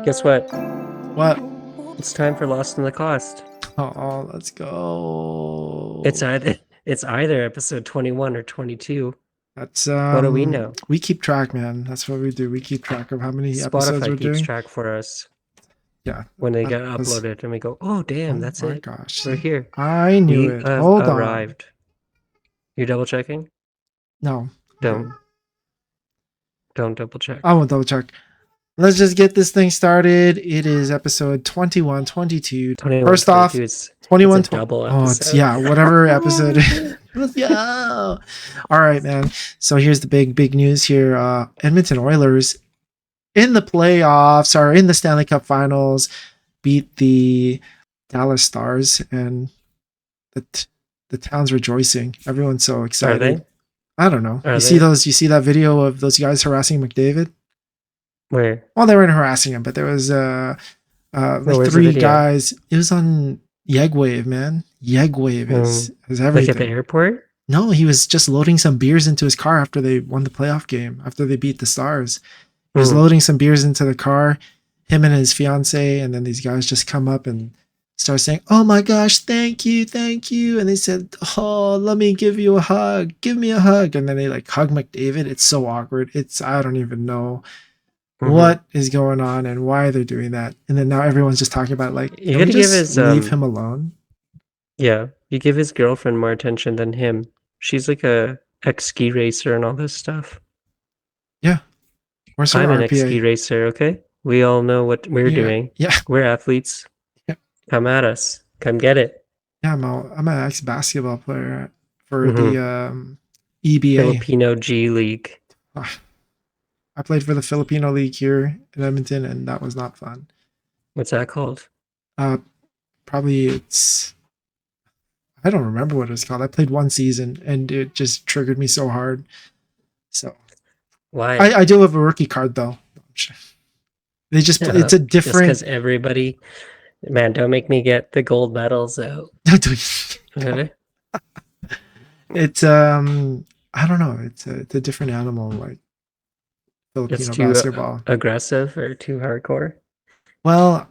Guess what? What? It's time for Lost in the Cost. Oh, let's go. It's either episode 21 or 22. That's What do we know? we keep track, man. That's what we do. We keep track of how many episodes we're Spotify keeps doing. track for us Yeah. when they get That's, uploaded, and we go, "Oh, damn, oh that's my it. gosh. We're here. I knew We it. have Hold on. arrived." You double checking? No. Don't double check. I won't double check. Let's just get this thing started. It is episode 21, 22. 21, First off, 22, it's 21, a double oh, it's, episode. yeah, whatever episode. Let's go. All right, man. So here's the big news here. Edmonton Oilers in the playoffs, or in the Stanley Cup Finals, beat the Dallas Stars, and the town's rejoicing. Everyone's so Are excited. they? I don't know. Are You they? see that video of those guys harassing McDavid? Where? Well, they weren't harassing him, but there was Where's the three video? guys. It was on Yegwave, man. Yegwave is Like everything. at the airport? No, he was just loading some beers into his car after they won the playoff game, after they beat the Stars. He was loading some beers into the car, him and his fiance, and then these guys just come up and start saying, "Oh my gosh, thank you, thank you." And they said, "Oh, let me give you a hug. Give me a hug." And then they like hug McDavid. It's so awkward. I don't even know what is going on and why they're doing that. And then now everyone's just talking about like, You can we gotta give just his leave him alone? Yeah, you give his girlfriend more attention than him. She's like a ex-ski racer and all this stuff. Yeah. Where's her I'm an RPA? ex-ski racer, okay? We all know what we're doing. Yeah. We're athletes. Yeah. Come at us. Come get it. Yeah, I'm an ex-basketball player for the EBA. Filipino G League. I played for the Filipino League here in Edmonton, and that was not fun. What's that called? Probably I don't remember what it was called. I played one season, and it just triggered me so hard. So why? I do have a rookie card though. They just it's a different. Just because everybody, man, don't make me get the gold medals out. It's I don't know. It's a different animal, like Filipino it's too basketball. Aggressive or too hardcore? Well,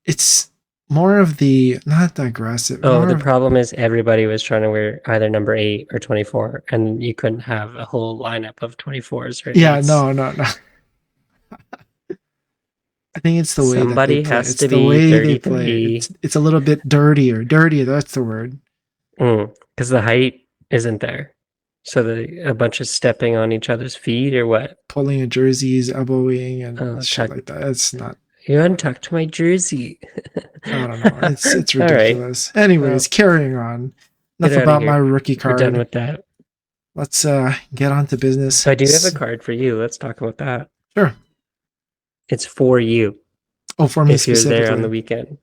it's more of the not the aggressive. Oh, the problem is everybody was trying to wear either number 8 or 24, and you couldn't have a whole lineup of 24s or 8s. Yeah, no. I think it's the way somebody that they play. has It's to the be way 33. they play. It's a little bit dirtier. Dirtier, that's the word. Because the height isn't there. So a bunch of stepping on each other's feet or what? Pulling of jerseys, elbowing, and shit like that. It's not. You untucked my jersey. I don't know. It's ridiculous. Right. Anyways, carrying on. Enough about my rookie card. We're done with that. Let's get on to business. So I do have a card for you. Let's talk about that. Sure. It's for you. Oh, for me if specifically. You're there on the weekend.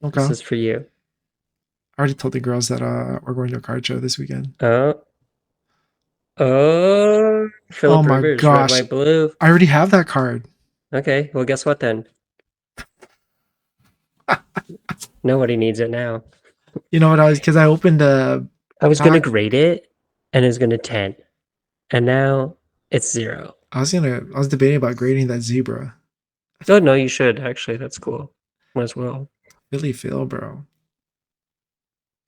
Okay. This is for you. I already told the girls that we're going to a card show this weekend. Philip my Rivers, gosh. Red, White, Blue. I already have that card. Okay, well, guess what then? Nobody needs it now. You know what because I opened a... I was going to grade it, and it was going to 10. And now it's 0. I was debating about grading that zebra. Oh, no, you should, actually. That's cool. Might as well. Philly Phil, bro.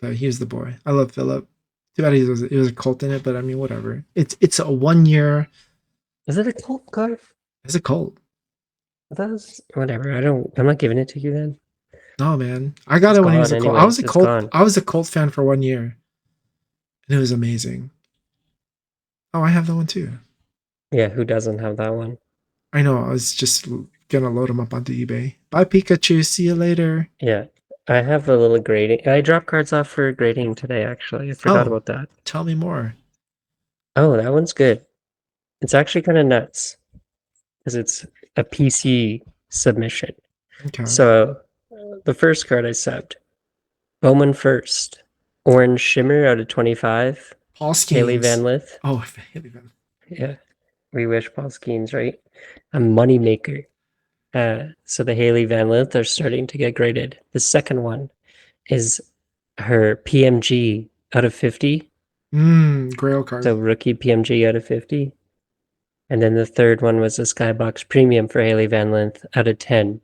But here's the boy. I love Philip. Too bad it was a cult in it, but I mean, whatever. It's a 1 year. Is it a cult card? It's a cult. Whatever. I'm not giving it to you then. No, man. I got it when he was a cult. I was a cult fan for 1 year. And it was amazing. Oh, I have that one too. Yeah, who doesn't have that one? I know. I was just gonna load them up onto eBay. Bye, Pikachu. See you later. Yeah. I have a little grading. I dropped cards off for grading today, actually. I forgot about that. Tell me more. Oh, that one's good. It's actually kind of nuts. Because it's a PC submission. Okay. So, the first card I subbed. Bowman First. Orange Shimmer out of 25. Paul Skeens. Haley Van Lith. Oh, Haley Van Lith. Yeah. We wish Paul Skeens, right? A moneymaker. So the Haley Van Lith are starting to get graded. The second one is her PMG out of 50. Grail card. So rookie PMG out of 50. And then the third one was a Skybox Premium for Haley Van Lith out of 10.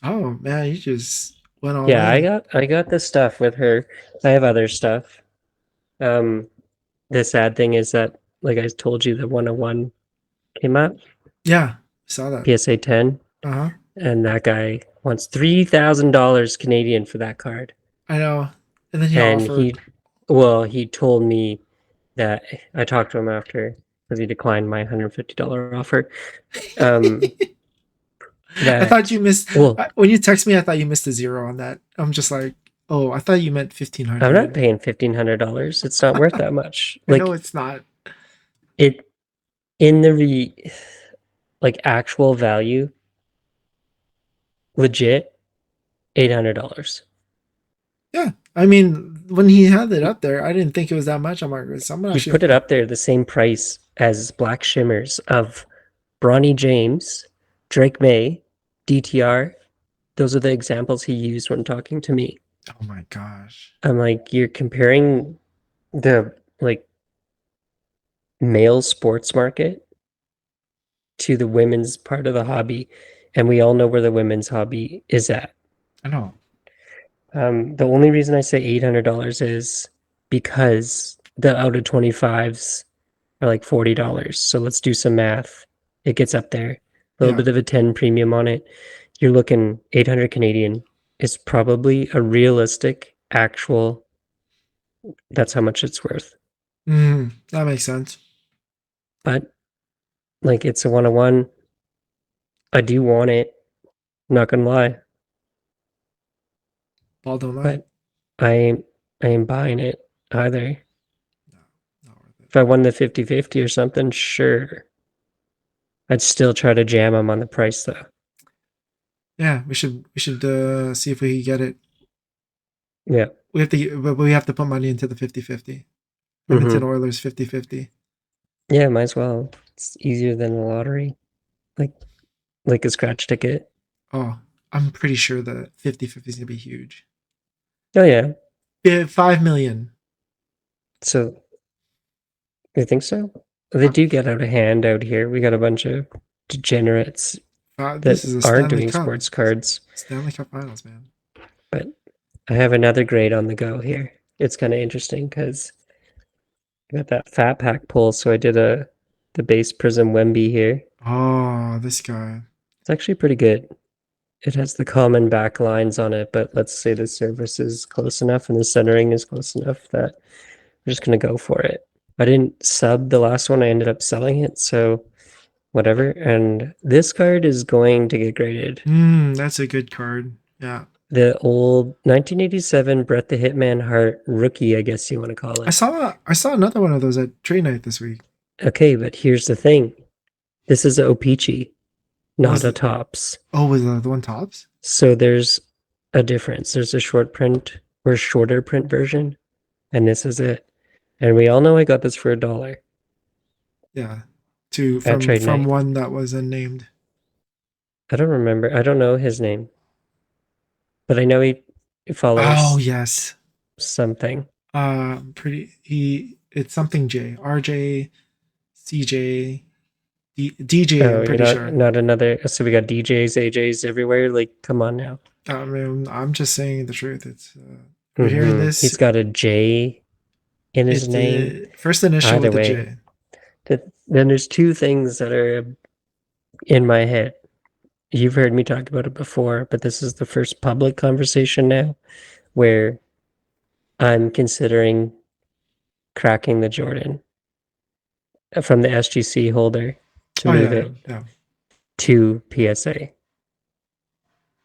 Oh man, you just went all Yeah, I in. got I got the stuff with her. I have other stuff. Um, the sad thing is that, like I told you, the 101 came up, Yeah, saw that. PSA 10, Uh huh. and that guy wants $3,000 Canadian for that card. I know. And then he And offered. he told me that I talked to him after because he declined my $150 offer. Um, I thought you that missed well, when you text me. I thought you missed a zero on that. I'm just like, oh, I thought you meant fifteen I'm not hundred. paying $1,500. It's not worth that much. I know Like it's not. it in the like actual value, legit $800. Yeah, I mean, when he had it up there, I didn't think it was that much. I'm like, someone He actually put it up there the same price as Black Shimmers of Bronny James, Drake May, DTR. Those are the examples he used when talking to me. Oh my gosh. I'm like, you're comparing the like male sports market to the women's part of the hobby, and we all know where the women's hobby is at. I know. The only reason I say $800 is because the out of 25s are like $40. So let's do some math. It gets up there. A little Yeah. bit of a 10 premium on it. You're looking 800 Canadian is probably a realistic, actual, that's how much it's worth. That makes sense. But like it's a 101. I do want it. I'm not gonna lie. Ball don't lie. But I ain't buying it either. No, not worth it. If I won the 50-50 or something, sure. I'd still try to jam them on the price though. Yeah, we should see if we can get it. Yeah. We have to put money into the 50-50. Edmonton Mm-hmm. Oilers 50-50. Yeah, might as well. It's easier than the lottery. Like like a scratch ticket. Oh, I'm pretty sure the 50-50 is gonna be huge. Oh yeah. Yeah, 5 million. So you think so? They Uh, do get out of hand out here. We got a bunch of degenerates this that is a aren't Stanley doing Cup. sports cards. Stanley Cup Finals, man. But I have another grade on the go here. It's kind of interesting because I got that fat pack pull, so I did the base Prism Wemby here. Oh, this guy. It's actually pretty good. It has the common back lines on it, but let's say the surface is close enough and the centering is close enough that I'm just gonna go for it. I didn't sub the last one, I ended up selling it, so whatever. And this card is going to get graded. That's a good card. Yeah. The old 1987 Brett the Hitman Hart rookie, I guess you want to call I it. saw I saw another one of those at trade night this week. Okay, but here's the thing. This is a O-Pee-Chee, What not was a the Tops. Oh, was the one tops? So there's a difference. There's a short print or shorter print version, and this is it. And we all know I got this for $1 Yeah. To at from trade from night. one that was unnamed. I don't remember. I don't know his name, but I know he Oh follows yes. something. Pretty it's something J. RJ CJ DJ, I'm Oh, you're pretty not sure. not another. So we got DJs, AJs everywhere. Like, come on now. I mean, I'm just saying the truth. It's we're hearing this. He's got a J in his It's name. the first initial Either with a way, J. then there's two things that are in my head. You've heard me talk about it before, but this is the first public conversation now where I'm considering cracking the Jordan from the SGC holder to Oh move yeah, it yeah. to PSA.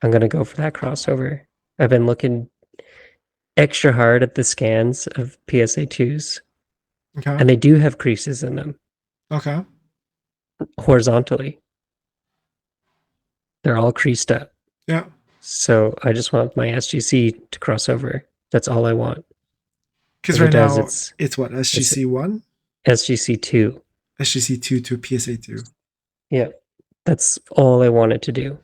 I'm going to go for that crossover. I've been looking extra hard at the scans of PSA 2s, Okay. and they do have creases in them Okay. horizontally. They're all creased up. Yeah. So I just want my SGC to cross over. That's all I want. Because If it right does, now it's what it's SGC one, SGC 2. SGC two to PSA two. Yeah, that's all I wanted to do.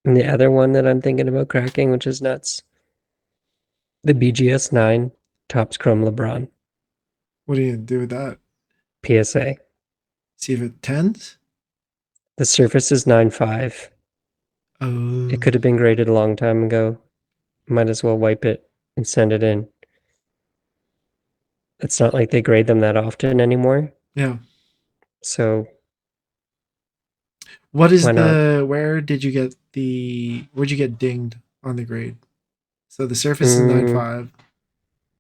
And the other one that I'm thinking about cracking, which is nuts, the BGS 9 Topps Chrome LeBron. What are you gonna do with that? PSA. See if it tends. The surface is 9.5. It Oh, could have been graded a long time ago. Might as well wipe it and send it in. It's not like they grade them that often anymore. yeah. So What is why not? where'd you get dinged on the grade? So the surface is nine Mm, five.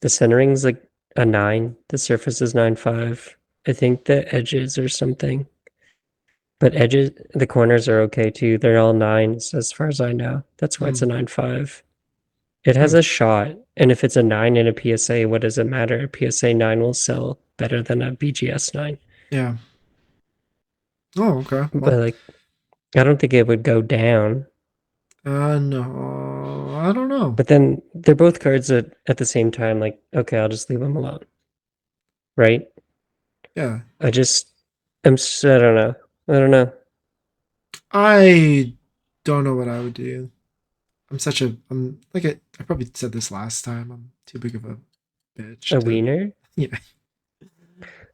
the centering's like a 9. The surface is 9.5. I think the edges or something. But edges, the corners are okay too. They're all 9s as far as I know. That's why it's a Hmm. 9.5. It has Hmm. a shot, and if it's a 9 in a PSA, what does it matter? A PSA 9 will sell better than a BGS 9. Yeah. Oh, okay. Well, But like, I don't think it would go down. no, I don't know. But then they're both cards at the same time, like, okay, I'll just leave them alone, right? Yeah. I just, I don't know. I don't know. I don't know what I would do. I'm like I probably said this last time. I'm too big of a bitch A to, wiener? yeah.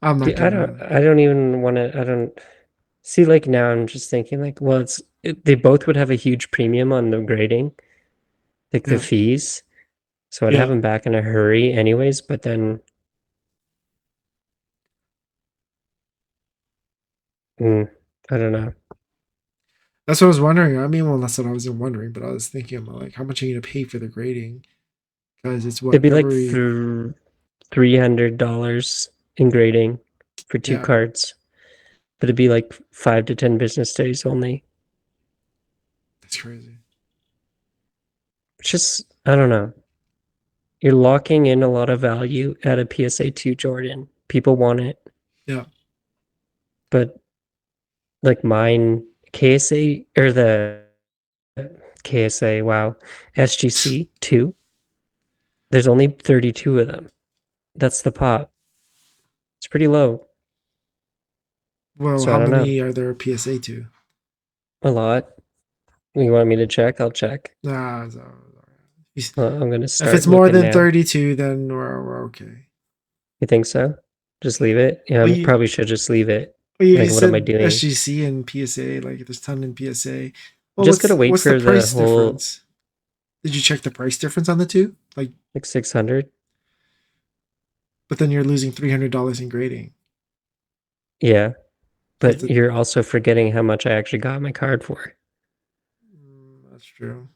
I'm not Dude, gonna, I don't even want to, I don't see, like, now I'm just thinking, like, well, they both would have a huge premium on the grading, like the yeah. fees. So I'd have Yeah. them back in a hurry anyways, but then, I don't know. That's what I was wondering. I mean, well, that's what I was wondering, but I was thinking about like how much are you gonna pay for the grading? Because it's what It'd be like every $300 in grading for two yeah, cards, but it'd be like 5 to 10 business days only. that's crazy. It's just, I don't know. You're locking in a lot of value at a PSA 2 Jordan. People want it, Yeah. but like mine, KSA or the KSA, wow, SGC 2, there's only 32 of them. That's the pop. It's pretty low. Well, So I how don't know. many are there PSA to? A lot. You want me to check? I'll check. Nah, I'm going to if it's start more looking than now. 32, then we're okay. You think so? Just leave it? Yeah, Well, I you probably should just leave it. you Like, what am I said doing? SGC and PSA, like there's ton in PSA. Well, Just gotta wait what's the for the price whole difference? Did you check the price difference on the two? Like, like 600. but then you're losing $300 in grading. Yeah, Because but you're also forgetting how much I actually got my card for. that's true.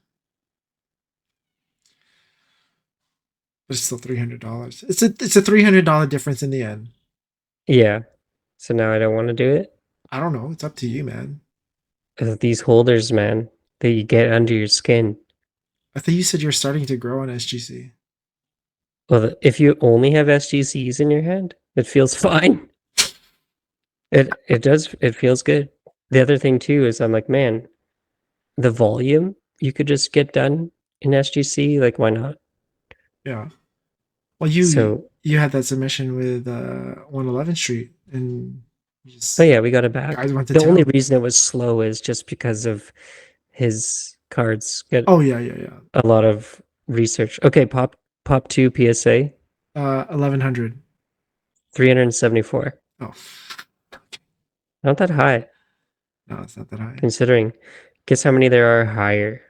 But it's still $300. It's a $300 difference in the end. Yeah. So now I don't want to do it. I don't know. It's up to you, man. These holders, man, they get under your skin. I think you said you're starting to grow on SGC. Well, if you only have SGCs in your hand, it feels fine. It does. It feels good. The other thing too is I'm like, man, the volume you could just get done in SGC. Like, why not? Yeah. Well, So, you had that submission with 111th Street, and you oh just yeah, we got it back. guys went to The only town. reason it was slow is just because of his cards get Oh yeah, yeah, yeah. a lot of research. Okay, pop 2 PSA 1100. 374. Oh Not that high no, it's not that high. considering. Guess how many there are higher?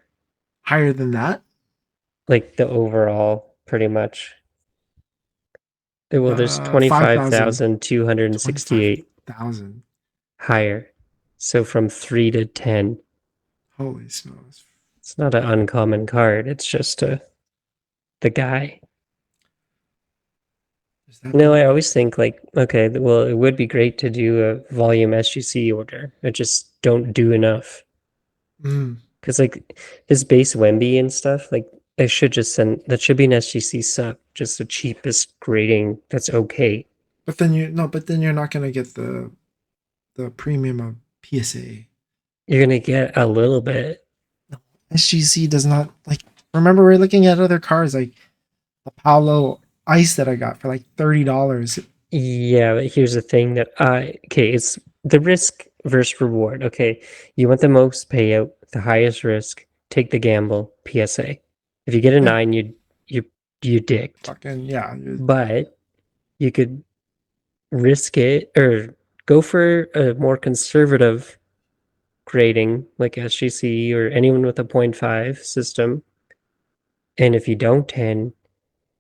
Higher than that? Like the overall pretty much. Well, there's 5,000. 25,268 25,000. higher. So from 3 to 10. Holy smokes! It's not an uncommon card. It's just the guy. Is that No, I many? always think like, okay, well, it would be great to do a volume SGC order. I just don't do enough. Mm. Because like his base Wemby and stuff, like I should just send that should be an SGC sub, just the cheapest grading that's okay. But then you no, but then you're not gonna get the premium of PSA. You're gonna get a little bit. No, SGC does not like. Remember, we're looking at other cars like the Paolo Ice that I got for like $30. Yeah, but here's the thing that okay, it's the risk versus reward. Okay, you want the most payout, the highest risk, take the gamble, PSA. If you get a Yeah, 9, you you dicked. fucking yeah. But you could risk it or go for a more conservative grading like SGC or anyone with a 0.5 system. And if you don't 10,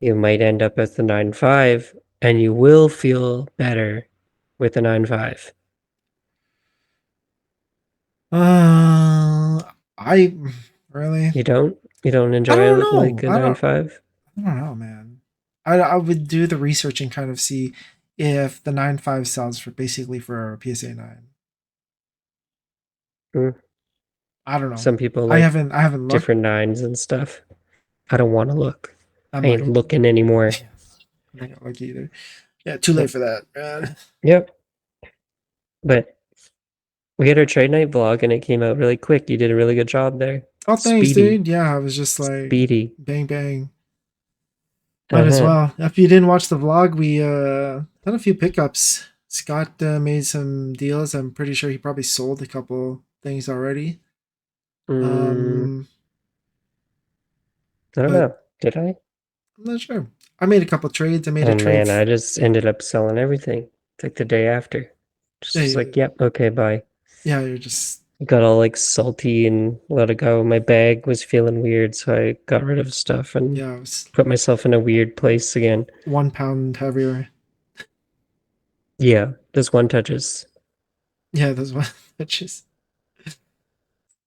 you might end up at the 9.5 and you will feel better with the 9.5. I really, You don't? You don't I enjoy don't it like know. a 9.5? I don't know, man. I would do the research and kind of see if the 9.5 sells for basically for a PSA 9. Mm. I don't know. Some people like I haven't looked. different nines and stuff. I don't want to look. I'm I not ain't gonna. looking anymore. I'm not gonna look either. Yeah, too late Yep. for that, man. Yep. But we had our trade night vlog and it came out really quick. You did a really good job there. Oh, thanks, Speedy. dude. Yeah, I was just like, Speedy. bang bang. Might as Uh-huh. well. If you didn't watch the vlog, we done a few pickups. Scott made some deals. I'm pretty sure he probably sold a couple things already. Mm, Um, I don't but know. Did I? I'm not sure. I made a couple trades. I made a Oh trade. man, I just ended up selling everything. Like the day after. Just was like, Yeah, yep, okay, bye. yeah, you're just Got all like salty and let it go. My bag was feeling weird, so I got rid of stuff and yeah, it was put myself in a weird place again. 1 pound heavier. Yeah, this one touches. Yeah, that's one. That's just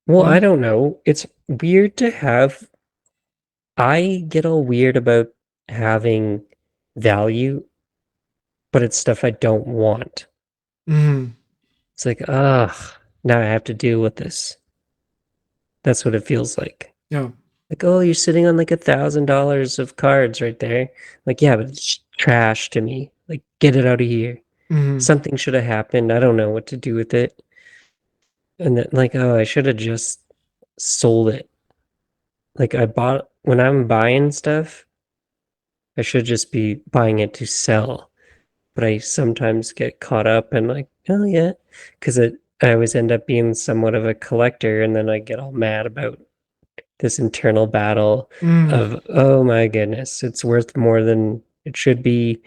Well, I one. don't know. It's weird to have. I get all weird about having value, but it's stuff I don't want. Mm, It's like, ugh, now I have to deal with this. That's what it feels like. yeah. Like, oh, you're sitting on like $1,000 of cards right there. Like, yeah, but it's trash to me. Like, get it out of here. Mm, Something should have happened. I don't know what to do with it. And then, like, oh, I should have just sold it. Like, when I'm buying stuff, I should just be buying it to sell. But I sometimes get caught up and like, oh yeah, because I always end up being somewhat of a collector, and then I get all mad about this internal battle mm, of, oh my goodness, it's worth more than it should be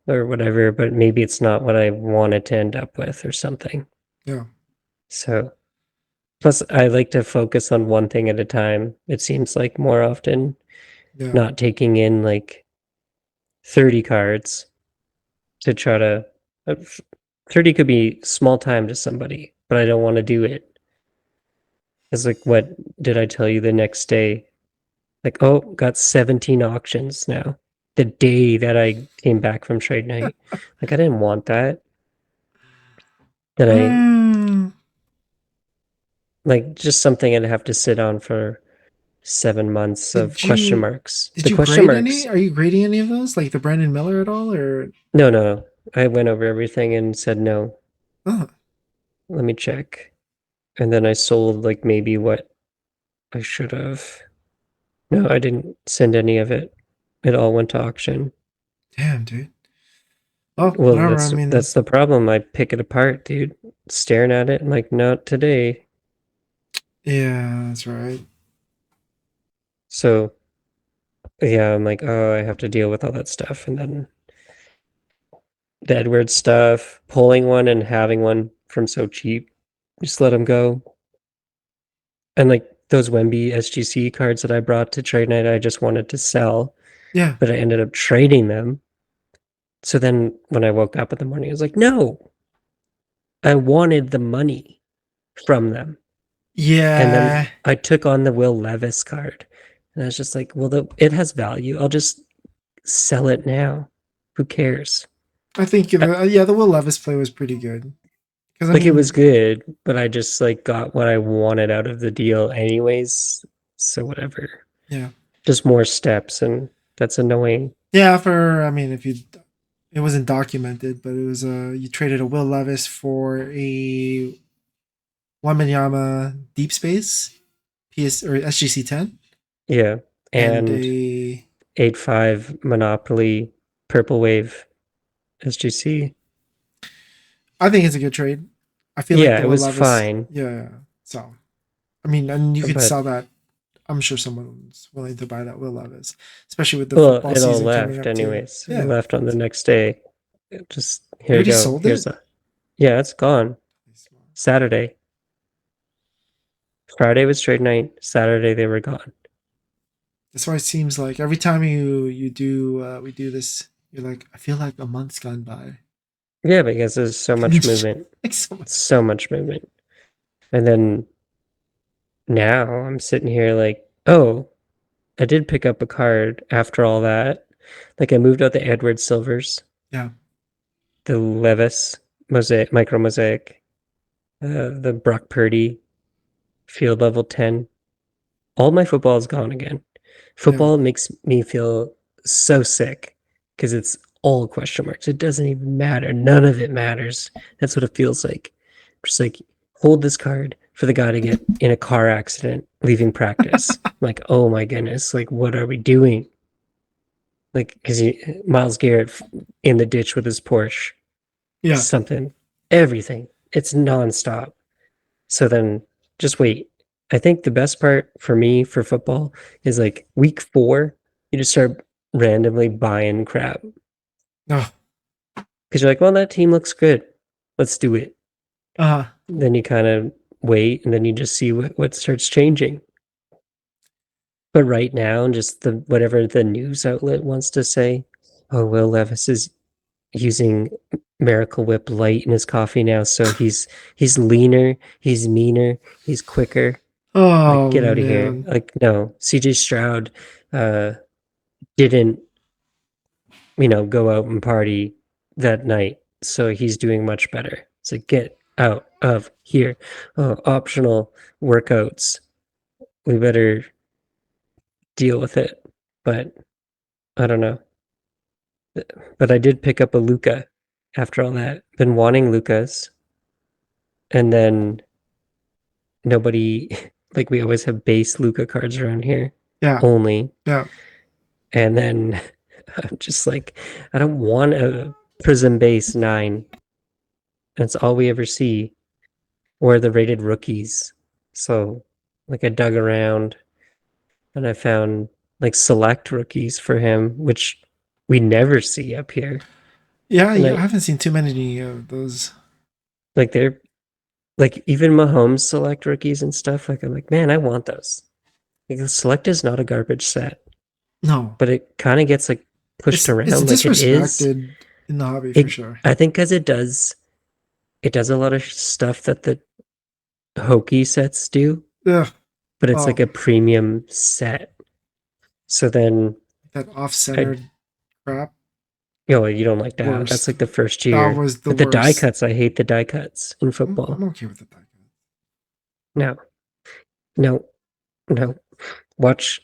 or whatever, but maybe it's not what I wanted to end up with or something. yeah, So plus I like to focus on one thing at a time. It seems like more often, yeah. not taking in like 30 cards to try to uh, 30 could be small time to somebody, but I don't want to do it. It's like, what did I tell you the next day? Like, oh, got 17 auctions now. The day that I came back from trade night. Like, I didn't want that. Then I, Mm. like, just something I'd have to sit on for 7 months of Did question you marks. did The you question grade any? marks. Are you grading any of those, like the Brandon Miller at all, or No, no. I went over everything and said, no, oh, let me check. And then I sold, like, maybe what I should have. No, I didn't send any of it. It all went to auction. damn, dude. Oh, Well, whatever. I that's mean, that's the problem. I pick it apart, dude. Staring at it and like, not today. yeah, that's right. So yeah, I'm like, oh, I have to deal with all that stuff. And then the Edwards stuff, pulling one and having one from so cheap. Just let them go. And like those Wemby SGC cards that I brought to trade night, I just wanted to sell, Yeah, but I ended up trading them. So then when I woke up in the morning, I was like, no, I wanted the money from them. And then yeah. I took on the Will Levis card. And I was just like, well, it has value. I'll just sell it now. Who cares? I think yeah, the Will Levis play was pretty good because I Like it was mean, good, but I just like got what I wanted out of the deal anyways. So whatever. yeah, Just more steps and that's annoying. yeah. For I mean, if you it wasn't documented, but it was you traded a Will Levis for a Wembanyama Deep Space PS or SGC 10 Yeah. and And a 8.5 Monopoly Purple Wave SGC. I think it's a good trade. I feel like Yeah, the it Will was Levis, fine. yeah. So, I mean, and you could But sell that. I'm sure someone's willing to buy that Will Levis, especially with the well, football it all season coming left up too. anyways. It Yeah, left on the next day. Just They here you already go. sold Here's it? a yeah, it's gone. Saturday. Friday was trade night. Saturday they were gone. That's why it seems like every time you do we do this, you're like, I feel like a month's gone by. Yeah, because there's so much movement. Like so much. So much movement. And then now I'm sitting here like, oh, I did pick up a card after all that. Like I moved out the Edward Silvers, Yeah. the Levis mosaic, micro mosaic, the Brock Purdy field level 10. All my football is gone again. Yeah. Football makes me feel so sick because it's all question marks. It doesn't even matter. None of it matters. That's what it feels like. Just like hold this card for the guy to get in a car accident leaving practice. I'm like, oh my goodness, like what are we doing? Like, because Miles Garrett in the ditch with his Porsche, Yeah. something, everything. It's nonstop. So then just wait. I think the best part for me for football is like week 4, you just start randomly buying crap No. because you're like, well, that team looks good. Let's do it. Uh Then you kind of wait and then you just see what starts changing. But right now, just the whatever the news outlet wants to say, oh, Will Levis is using Miracle Whip Light in his coffee now, so he's leaner, he's meaner, he's quicker. Like, oh get out of here. man. Like, no, CJ Stroud uh, didn't, go out and party that night. So he's doing much better. So get out of here. Oh, optional workouts. We better deal with it. But I don't know. But I did pick up a Luca after all that. Been wanting Lucas. And then nobody, like, we always have base Luca cards around here Yeah. only. Yeah. And then I'm just like, I don't want a Prism base 9. That's all we ever see. Or the rated rookies. So, like, I dug around and I found like select rookies for him, which we never see up here. Yeah, And yeah, I haven't seen too many of those. they're like even Mahomes select rookies and stuff. Like, I'm like, man, I want those. Like, the select is not a garbage set, No. but it kind of gets like pushed It's around like it is. disrespected in the hobby for It, sure. I think, because it does a lot of stuff that the hokey sets do, Ugh. but it's Oh, like a premium set. So then that I, off-centered crap. you don't like that. That's Worst. like the first That year. was the But the die worst. cuts, I hate the die cuts in I'm football. okay with the die. No, no, no. Watch,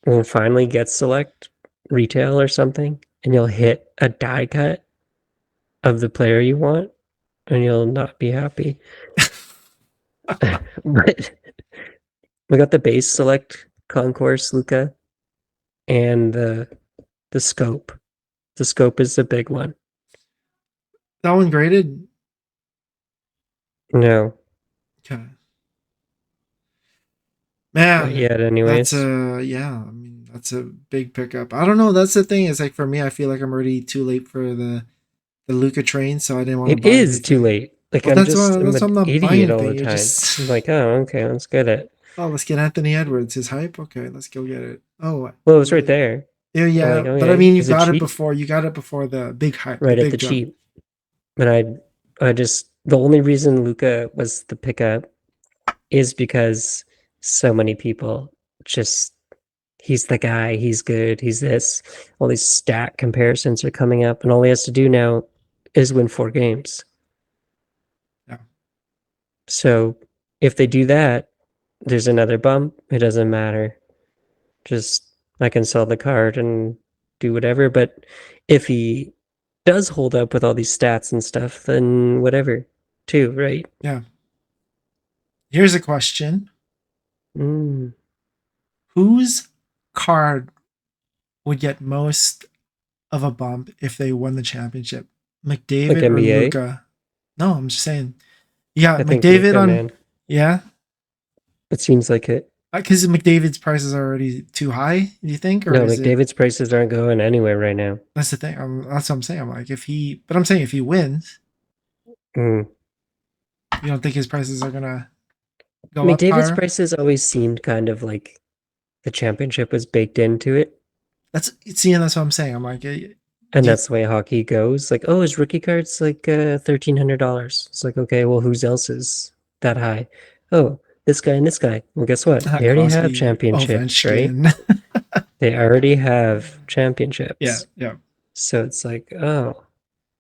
we'll finally get select retail or something, and you'll hit a die cut of the player you want, and you'll not be happy. But we got the base select concourse, Luca, and the scope. The scope is the big one. That one graded. No, Okay. not Man, yet. that's Anyways, a yeah. I mean, that's a big pickup. I don't know. That's the thing. Is like for me, I feel like I'm already too late for the Luca train, so I didn't want to it buy is too anything. late. Like Well, I'm that's why an I'm not buying idiot all anything. the You're time. just I'm like, oh, okay, let's get it. oh, let's get Anthony Edwards. His hype. Okay, let's go get it. Oh, Well, it was what right is? there. Yeah, I'm yeah. like, But I okay, mean, you is it got it cheap? before. You got it before the big hype, the Right at big the jump. cheap. But I just the only reason Luca was the pickup is because so many people just he's the guy, he's good, he's this. All these stat comparisons are coming up, and all he has to do now is win 4 games. Yeah, So if they do that, there's another bump. It doesn't matter. Just I can sell the card and do whatever. But if he does hold up with all these stats and stuff, then whatever, too, right? yeah. Here's a question: Mm, whose card would get most of a bump if they won the championship? like McDavid or NBA, Luca? No, I'm just saying. Yeah, I think McDavid Luca, on. man. Yeah, It seems like it. Because McDavid's prices are already too high. Do you think, or No, is it? McDavid's prices aren't going anywhere right now. That's the thing. That's what I'm saying. I'm like, if he, but I'm saying if he wins, Mm. you don't think his prices are gonna go up McDavid's higher? prices always seemed kind of like the championship was baked into it. That's seeing. That's what I'm saying. I'm like, And do you, that's the way hockey goes. Like, oh, his rookie card's like $1,300. It's like, okay, well, whose else is that high? Oh, this guy and this guy. Well, guess what? They already have Crosby, championships, right? Ovechkin? They already have Yeah, championships. yeah. So it's like, oh,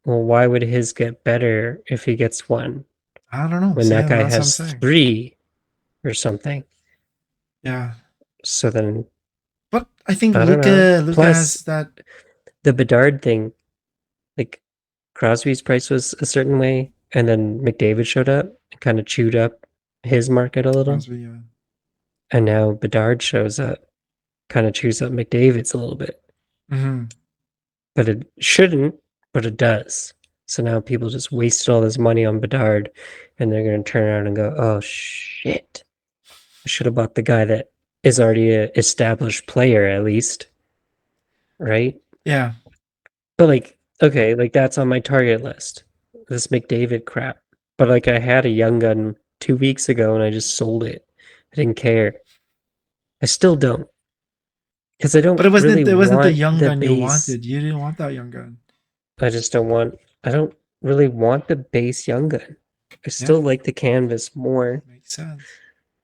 well, why would his get better if he gets one I don't know, when that Sam. guy That's what I'm has saying. three or something? Yeah, So then, but I think I don't know. Luca Plus, has that. the Bedard thing, like Crosby's price was a certain way, and then McDavid showed up and kind of chewed up his market a little. Crosby. And now Bedard shows up, kind of chews up McDavid's a little bit. Mm-hmm. But it shouldn't, but it does. So now people just wasted all this money on Bedard, and they're going to turn around and go, oh shit. I should have bought the guy that is already an established player, at least. Right? Yeah. But like, okay, like that's on my target list. This McDavid crap. But like I had a young gun 2 weeks ago and I just sold it. I didn't care. I still don't. Because I But don't really it wasn't the want young the gun you base. wanted. You didn't want that young gun. I just don't want I don't really want the base young gun. I Yeah, still like the canvas more. makes sense.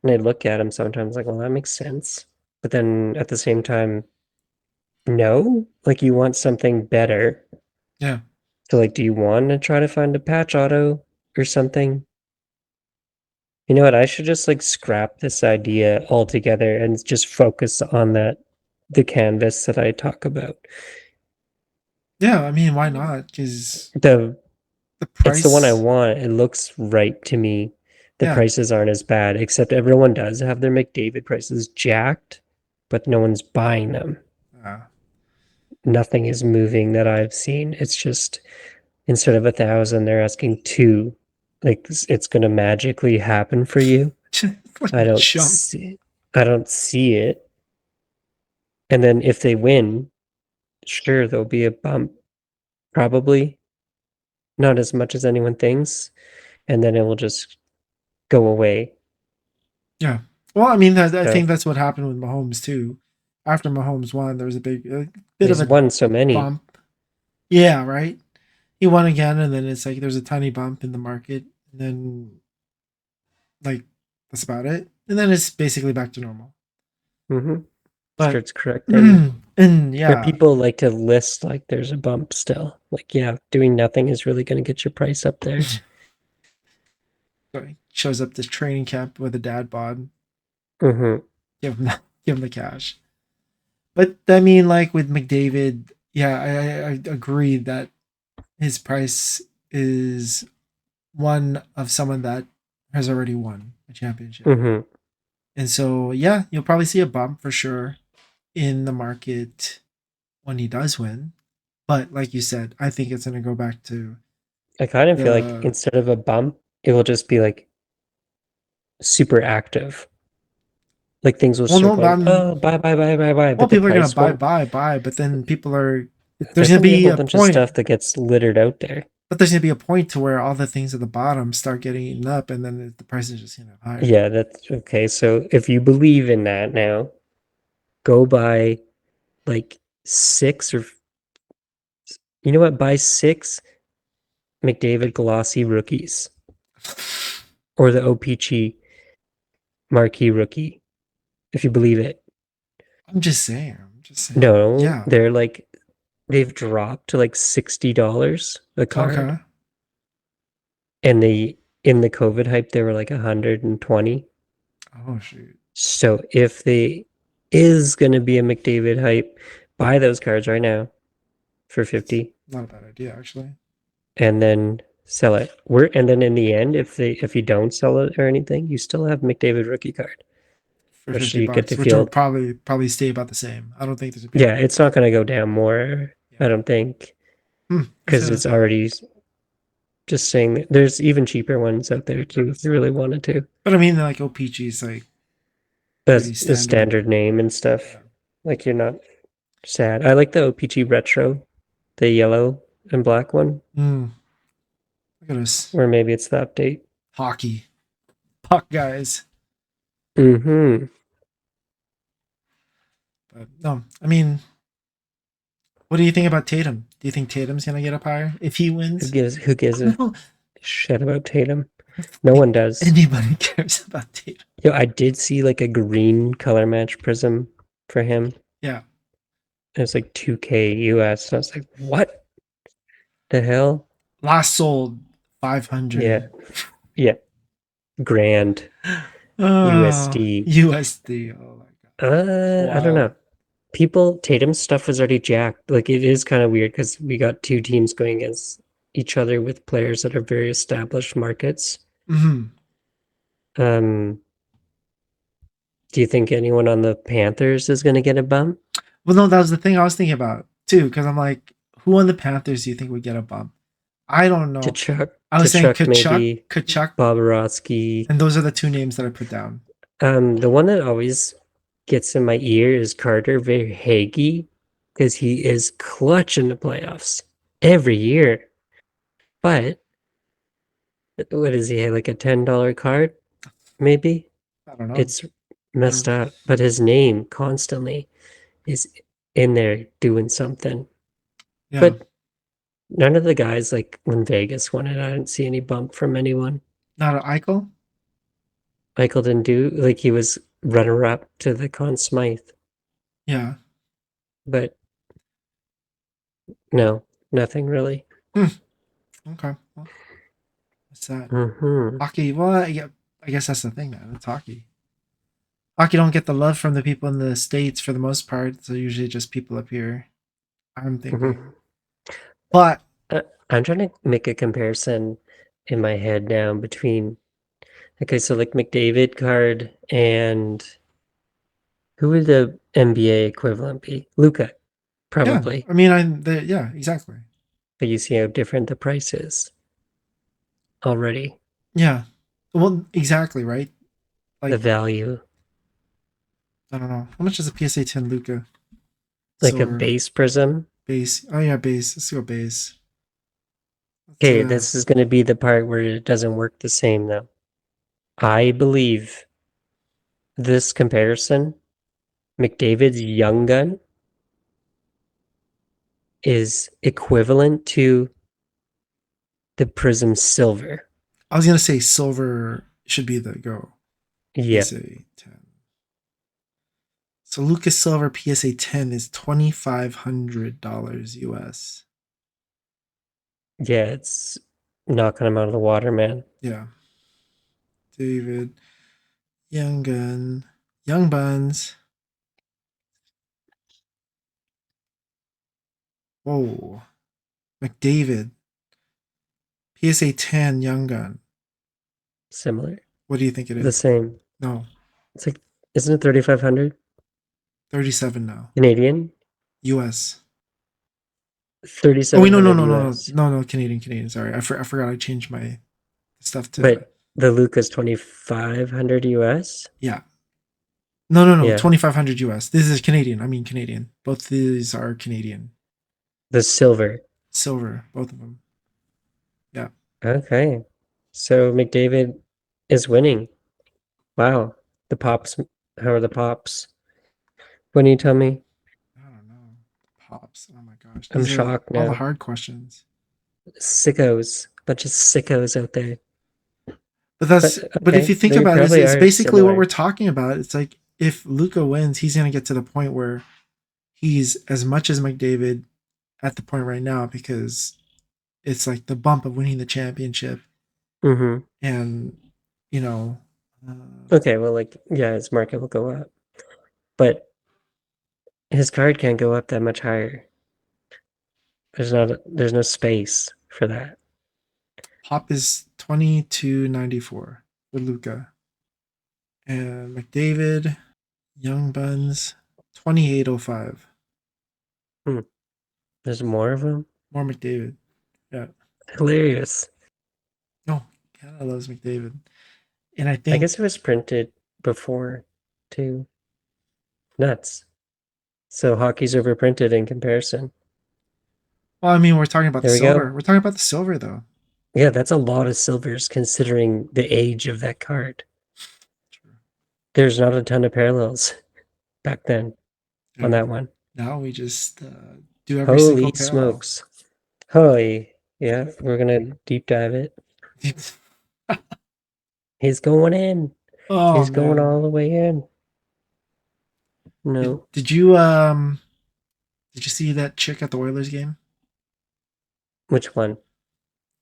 And I look at them sometimes like, well, that makes sense. But then at the same time, no. Like you want something better. Yeah. So like, do you want to try to find a patch auto or something? You know what? I should just like scrap this idea altogether and just focus on the canvas that I talk about. Yeah, I mean, why not? Because The the it's the one I price. want. It looks right to me. The Yeah. prices aren't as bad, except everyone does have their McDavid prices jacked, but no one's buying them. Uh, Nothing is moving that I've seen. It's just instead of 1,000, they're asking two. Like it's gonna magically happen for you. like I don't jump. see. I don't see it. And then if they win, sure, there'll be a bump, probably not as much as anyone thinks, and then it will just go away. Yeah. Well, I mean, I So think that's what happened with Mahomes too. After Mahomes won, there was a bit of he's a won so many. bump. Yeah, right. He won again, and then it's like there's a tiny bump in the market, and then like that's about it, and then it's basically back to normal. Mm-hmm. But Starts correcting. and Yeah, yeah, people like to list like there's a bump still. Like, yeah, doing nothing is really going to get your price up there. so shows up to training camp with a dad bod. Mm-hmm. Give him give him the cash. But I mean, like with McDavid, yeah, I agree that his price is one of someone that has already won a championship. Mm-hmm. And so, yeah, you'll probably see a bump for sure in the market when he does win. But like you said, I think it's going to go back to I kind of feel like the. instead of a bump, it will just be like super active. Like things will Well, start no, but going, oh, buy, buy, buy, buy, buy, well, but the people are going to price buy, won't. buy, buy. But then people are. There's There's going to gonna be a be whole a bunch of point. stuff that gets littered out there. But there's going to be a point to where all the things at the bottom start getting eaten up, and then the price is just going to higher. Yeah, that's okay. So if you believe in that now, go buy like six or you know what? Buy six McDavid glossy rookies or the OPG marquee rookie, if you believe it. I'm just saying. I'm just saying. No, Yeah. they're like they've dropped to like $60 a card. Okay. And they in the COVID hype they were like 120. Oh shoot. So if they is gonna be a McDavid hype, buy those cards right now for 50 Not a bad idea, actually. and then sell it. And then in the end, if you don't sell it or anything, you still have McDavid rookie card, For which 50 you get to bucks, which will feel. probably stay about the same. I don't think there's a big. Yeah, it's not gonna go down more. Yeah. I don't think That's because it's it. already just saying that there's even cheaper ones out there too if you really wanted to. But I mean, like OPG is like pretty That's the standard. standard name and stuff. Yeah. Like you're not sad. I like the OPG retro, the yellow and black one, Look at us. or maybe it's the update. Hockey. Puck guys. Mm-hmm. But no, I mean, what do you think about Tatum? Do you think Tatum's gonna get up higher if he wins? Who gives I a don't shit about Tatum? No think one does. anybody cares about Tatum. Yo, I did see like a green color match prism for him. Yeah. It was like 2K US. And I was like, what the hell? Last sold Yeah. 500. Yeah. Grand Oh, USD. USD. Oh my god. I don't Wild. know. Tatum's stuff was already jacked. Like it is kind of weird because we got two teams going against each other with players that are very established markets. Hmm. Um, do you think anyone on the Panthers is going to get a bump? Well, no, that was the thing I was thinking about too, because I'm like, who on the Panthers do you think would get a bump? I don't know. I was saying Kachuk Kachuk, maybe, Kachuk, Bobrovsky. and those are the two names that I put down. The one that always gets in my ear is Carter Verhaeghe because he is clutch in the playoffs every year. But what is he, like a $10 card? Maybe? I don't know. It's I messed don't. up, but his name constantly is in there doing something. Yeah, But none of the guys, like when Vegas won it, I didn't see any bump from anyone. not an Eichel. Michael didn't do, like he was runner up to the Conn Smythe, Yeah. but no, nothing really. Hmm. Okay. Well, what's that? Hmm. Hockey. Well, yeah, I guess that's the thing, man. It's hockey. Hockey don't get the love from the people in the states for the most part. So usually just people up here. I'm thinking, Hmm. but I'm trying to make a comparison in my head now between, okay, so like McDavid card and who would the NBA equivalent be? Luca, yeah, probably. I mean, yeah, exactly. But you see how different the price is already. Yeah. Well, exactly, right? The Like, value, I don't know. How much is a PSA 10 Luca? like a Silver. base prism. Base. Oh, yeah, base. Let's go base. Let's, Okay, this is going to be the part where it doesn't work the same though. I believe this comparison, McDavid's Young Gun, is equivalent to the Prism Silver. I was going to say silver should be the go. Yeah, PSA 10. So Lucas Silver PSA 10 is $2,500 US. yeah, it's knocking him out of the water, man. Yeah. David. Young Gun. Young Buns. Whoa. McDavid. PSA 10 Young Gun. Similar. What do you think it The is? same. No. It's like, isn't it 3,500 37 now. Canadian? US. Oh wait, no, no, 3,700 no, no, no, US. no, no, Canadian. Sorry, I forgot I changed my stuff to But the Luca's 2,500 US? yeah. No, no, no, Yeah. 2,500 US. This is Canadian. I mean Canadian. Both these are Canadian. The silver. Silver, both of them. Yeah. Okay. So McDavid is winning. Wow. The pops. How are the pops? When you tell me? I don't know. Pops. Oh my gosh. I'm These are shocked all the now. hard questions. Sickos. Bunch of sickos out there. But if Okay, you think they about it, probably it's are basically what we're similar. talking about. It's like if Luca wins, he's gonna get to the point where he's as much as McDavid at the point right now because it's like the bump of winning the championship Mm-hmm. and you know uh, Okay, well, like, yeah, his market will go up. But his card can't go up that much higher. There's no space for that. Pop is 22.94 for Luca and McDavid Young Buns 28.05. Hmm. There's more of them? More McDavid. Yeah. Hilarious. No, Canada loves McDavid, and I I guess think it was printed before. too. Nuts. So hockey's overprinted in comparison. Well, I mean, we're talking about the There we silver. go. We're talking about the silver, though. Yeah, that's a lot of silvers considering the age of that card. There's not a ton of parallels back then on that And one. now we just do every single Holy parallel. smokes. Holy, yeah, we're gonna deep dive it. He's going in. Oh He's going man. all the way in. Did, No. did you um did you see that chick at the Oilers game? Which one?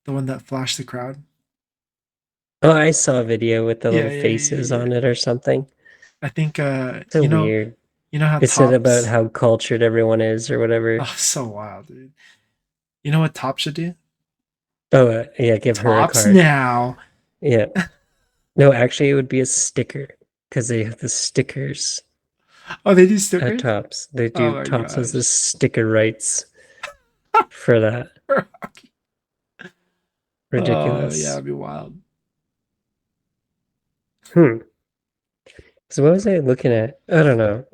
The one that flashed the crowd? Oh, I saw a video with the Yeah, little yeah, yeah, faces yeah. on it or something. I think So weird. you know how It said about tops. how cultured everyone is or whatever. Oh, so wild, dude. You know what Top should do? Oh, yeah, give her a Tops card. now. Yeah. No, actually, it would be a sticker because they have the stickers Oh, they do at stickers? Tops. They Oh do my Tops has the gosh. sticker rights for that. Oh yeah, Ridiculous. it'd be wild. Hmm. So what was I looking at? I don't know.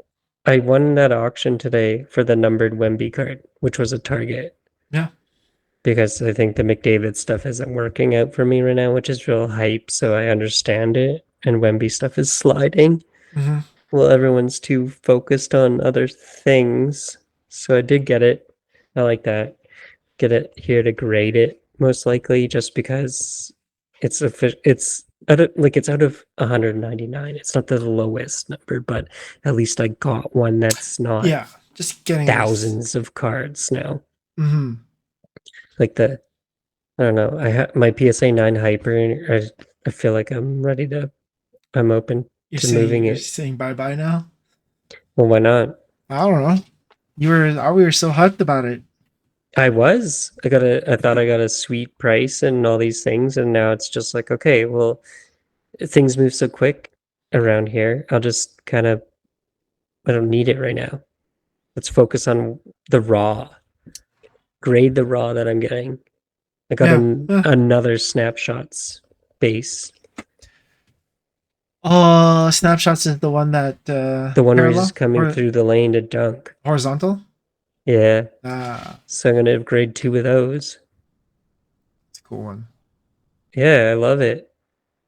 I won that auction today for the numbered Wemby card, which was a target Yeah. because I think the McDavid stuff isn't working out for me right now, which is real hype. So I understand it. And Wemby stuff is sliding. Hmm. Well, everyone's too focused on other things. So I did get it. I like that. Get it here to grade it most likely just because it's it's out of 199. It's not the lowest number, but at least I got one that's not Yeah. Just getting this. thousands of cards now. Hmm. Like the I don't know. I have my PSA 9 hyper. I feel like I'm open to moving You're it. saying bye bye now? Well, why not? I don't know. We were so hyped about it. I thought I got a sweet price and all these things, and now it's just like, okay, well, things move so quick around here. I'll just kind of, I don't need it right now. Let's focus on the raw, grade the raw that I'm getting. I got Yeah. Yeah. another snapshots base, Oh, snapshots is the one that the one where he's parallel just coming or through the lane to dunk. horizontal. Yeah, Ah, so I'm gonna upgrade two of those. it's a cool one. Yeah, I love it.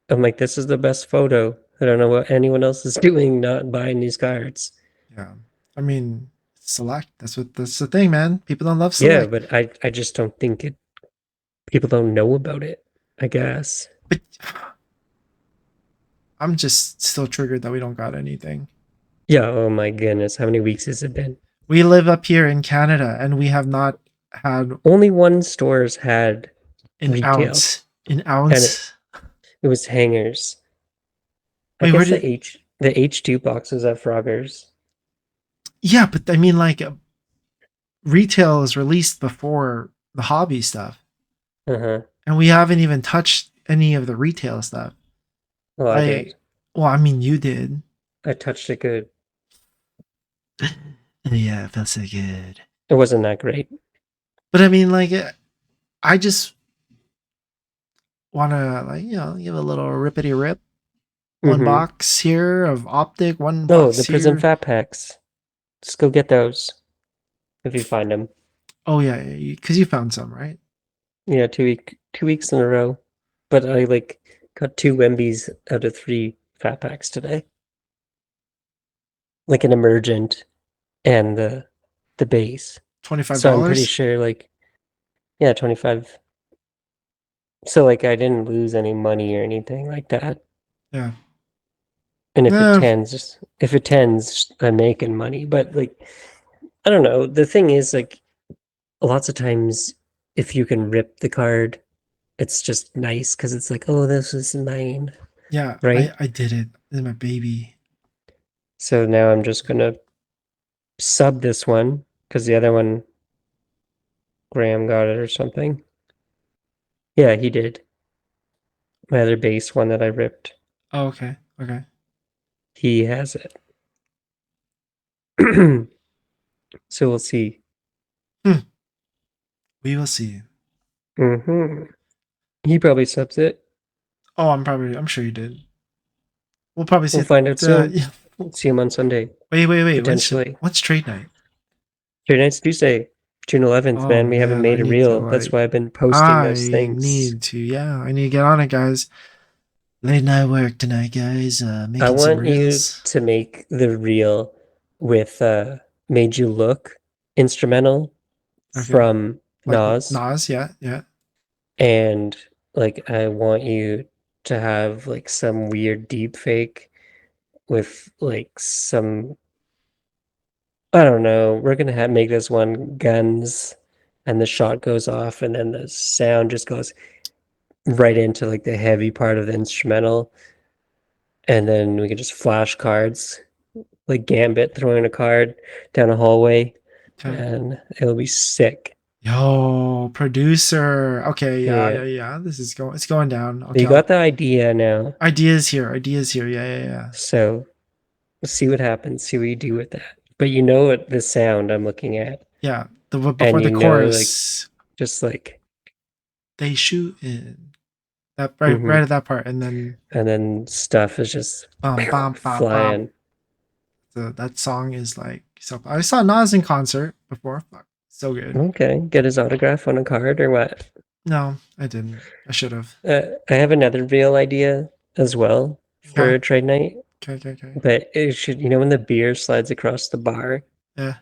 I'm like, this is the best photo. I don't know what anyone else is doing, not buying these cards. Yeah. I mean, select. That's the thing, man. People don't love Yeah, select. but I just don't think it. People don't know about it. I guess. But I'm just still triggered that we don't got anything. Yeah. Oh my goodness, how many weeks has it been? We live up here in Canada and we have not had Only one store's had retail, an and ounce. it was hangers. I Wait, where guess did? the H2 boxes at Froggers. Yeah, but I mean, like, retail is released before the hobby stuff, Uh huh. and we haven't even touched any of the retail stuff. Well, I I, did. well, I mean, you did. I touched it good. Yeah, it felt so good. It wasn't that great. But I mean, like, I just want to, like, give a little rippity rip. One Mm-hmm. box here of optic, one Oh, the box Prism here. Fat Packs. Just go get those if you find them. Oh yeah, because you found some, right? Yeah, 2 weeks in a row. But I like got two Wembies out of three Fat Packs today. Like an emergent and the base. Twenty five So I'm pretty dollars. sure like yeah, 25. So like I didn't lose any money or anything like that. Yeah. And Uh, if it tends, I'm making money. But like I don't know. The thing is like lots of times if you can rip the card, it's just nice because it's like, oh, this is mine, yeah, right? I did it. This is my baby. So now I'm just gonna sub this one because the other one Graham got it or something. Yeah, he did. My other base one that I ripped, Oh, okay. Okay. he has it. So we'll see. Hmm. We will see. Hmm. He probably subs it. Oh, I'm sure you did. We'll probably see We'll it. find out soon. Yeah. See him on Sunday, Wait. potentially. When's trade night? Trade night's Tuesday, June 11th, Oh man. We haven't man, I made a need to reel. That's like. why I've been posting those I things. need to. Yeah, I need to get on it, guys. Late night work tonight, guys. I Making some want you reels. to make the reel with Made You Look instrumental Okay. from Like Nas, Nas, yeah, yeah. and like I want you to have like some weird deep fake with like some, I don't know. We're gonna have make this one guns, and the shot goes off, and then the sound just goes right into like the heavy part of the instrumental, and then we can just flash cards, like Gambit throwing a card down a hallway, Okay. and it'll be sick. Yo, producer. Okay, Yeah, yeah. This is going. It's going down. Okay, you I'll, got the idea now, ideas here. Ideas here. Yeah. so we'll see what happens. See what you do with that. But you know what the sound I'm looking at, Yeah. The before and the you know like chorus, just like. they shoot in that Mhm. right at that part, and then And then stuff is just bam. flying. That song is like so. I saw Nas in concert before. Fuck, so good. Okay, get his autograph on a card or what? No, I didn't. I should have. I have another real idea as well for Okay. a trade night, Okay. but it should, when the beer slides across the bar, Yeah.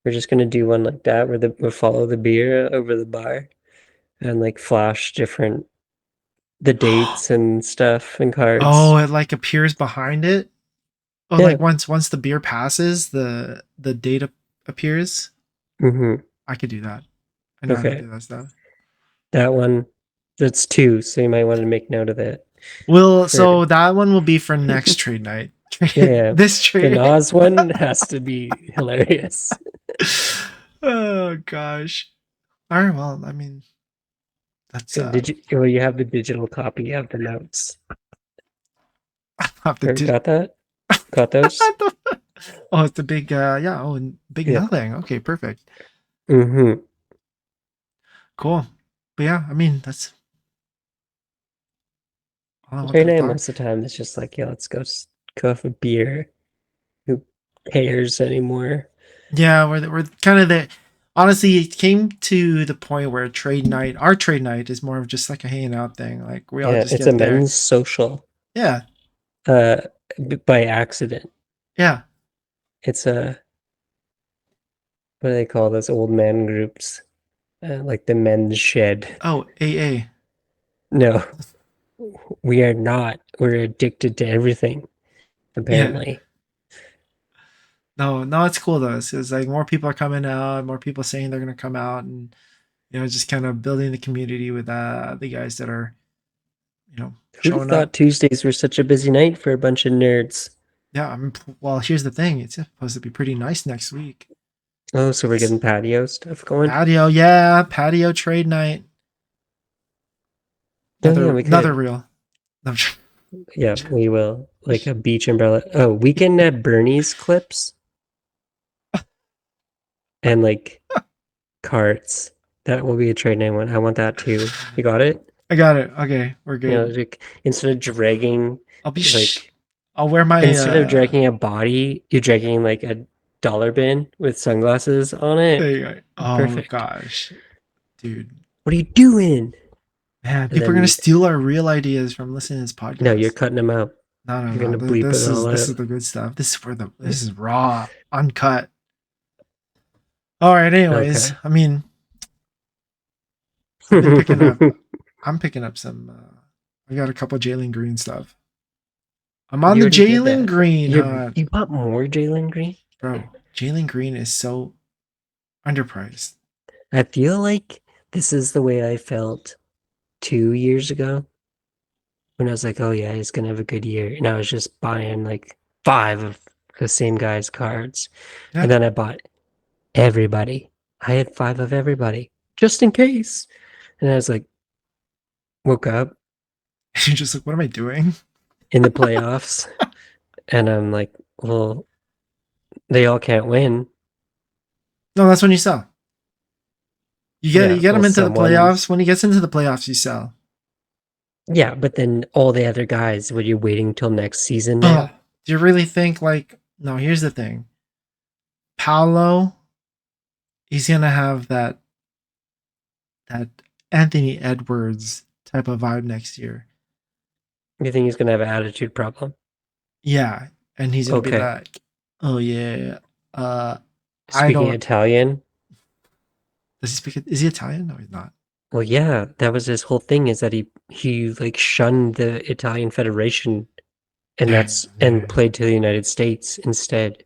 we're just gonna do one like that where we'll follow the beer over the bar and like flash different the dates and stuff and Oh, cards. it like appears behind it. Oh, Yeah. like once the beer passes, the date appears. Mm-hmm. I could do that. I know how to Okay. do that stuff. That one, that's two, so you might want to make note of it. Well, For so that one will be for next trade night. Yeah, This the trade. Nas one has to be hilarious. Oh gosh. All right. Well, I mean, that's Did you? Well, you have the digital copy of the notes. I have to Or do. got that? Got those? Oh, it's the big. Yeah. Oh, and big Yeah. nothing. Okay, perfect. Mm-hmm. Cool. But yeah, I mean, that's all I Right wanted to now, talk. most of the time, it's just like, yeah, let's go have a beer. Who cares anymore? Yeah, we're kind of the. Honestly, it came to the point where our trade night is more of just like a hanging out thing. Like we all Yeah, just it's a get there. men's social. Yeah, Uh, by accident. yeah. It's a what do they call those old man groups? Like the men's shed. Oh, AA. No, we are not. We're addicted to everything, Yeah. apparently. No, it's cool though. It's like more people are coming out, more people saying they're gonna come out, and just kind of building the community with the guys that are Who'd have showing up. thought Tuesdays were such a busy night for a bunch of nerds? Yeah, well, here's the thing. It's supposed to be pretty nice next week. Oh, so we're It's getting patio stuff going? patio, yeah, patio trade night. Oh, yeah, we Another could. reel. No, Yeah, we will. Like a beach umbrella. Oh, weekend at Bernie's clips and like carts. That will be a trade name one. I want that too. You got it? I got it. Okay, we're good. Like instead of dragging, I'll be. like, I'll wear my. instead of dragging a body, you're dragging like a dollar bin with sunglasses on There it. you go. Oh Perfect. gosh, dude. What are you doing? Man, And people are gonna then, steal our real ideas from listening to this no, you're podcast. cutting them out. You're No. gonna bleep it all This out. is the good stuff. This is raw, uncut. All right. Anyways, Okay. I mean, I've been picking up. I'm picking up some. I got a couple Jalen Green stuff. I'm on You the already did Jalen that. Green hunt, You bought more Jalen Green? bro. Jalen Green is so underpriced. I feel like this is the way I felt 2 years ago when I was like, oh yeah, he's gonna have a good year. And I was just buying like 5 of the same guy's cards. Yeah, And then I bought everybody. I had 5 of everybody just in case. And I was like, woke up you're just like, what am I doing? in the playoffs and I'm like, well, they all can't win. No, that's when you sell. You Yeah, get well, him into the someone, playoffs. When he gets into the playoffs, you sell. yeah, but then all the other guys, what, you're waiting till next season Oh, now? Do you really think like no, here's the thing. Paolo, he's gonna have that Anthony Edwards type of vibe next year. You think he's gonna have an attitude problem? Yeah. And he's gonna be Okay. like, oh yeah, uh I Speaking don't Italian, does he speak is he Italian? No, he's not. well, yeah, that was his whole thing is that he like shunned the Italian Federation and Yeah, that's yeah. and played to the United States instead.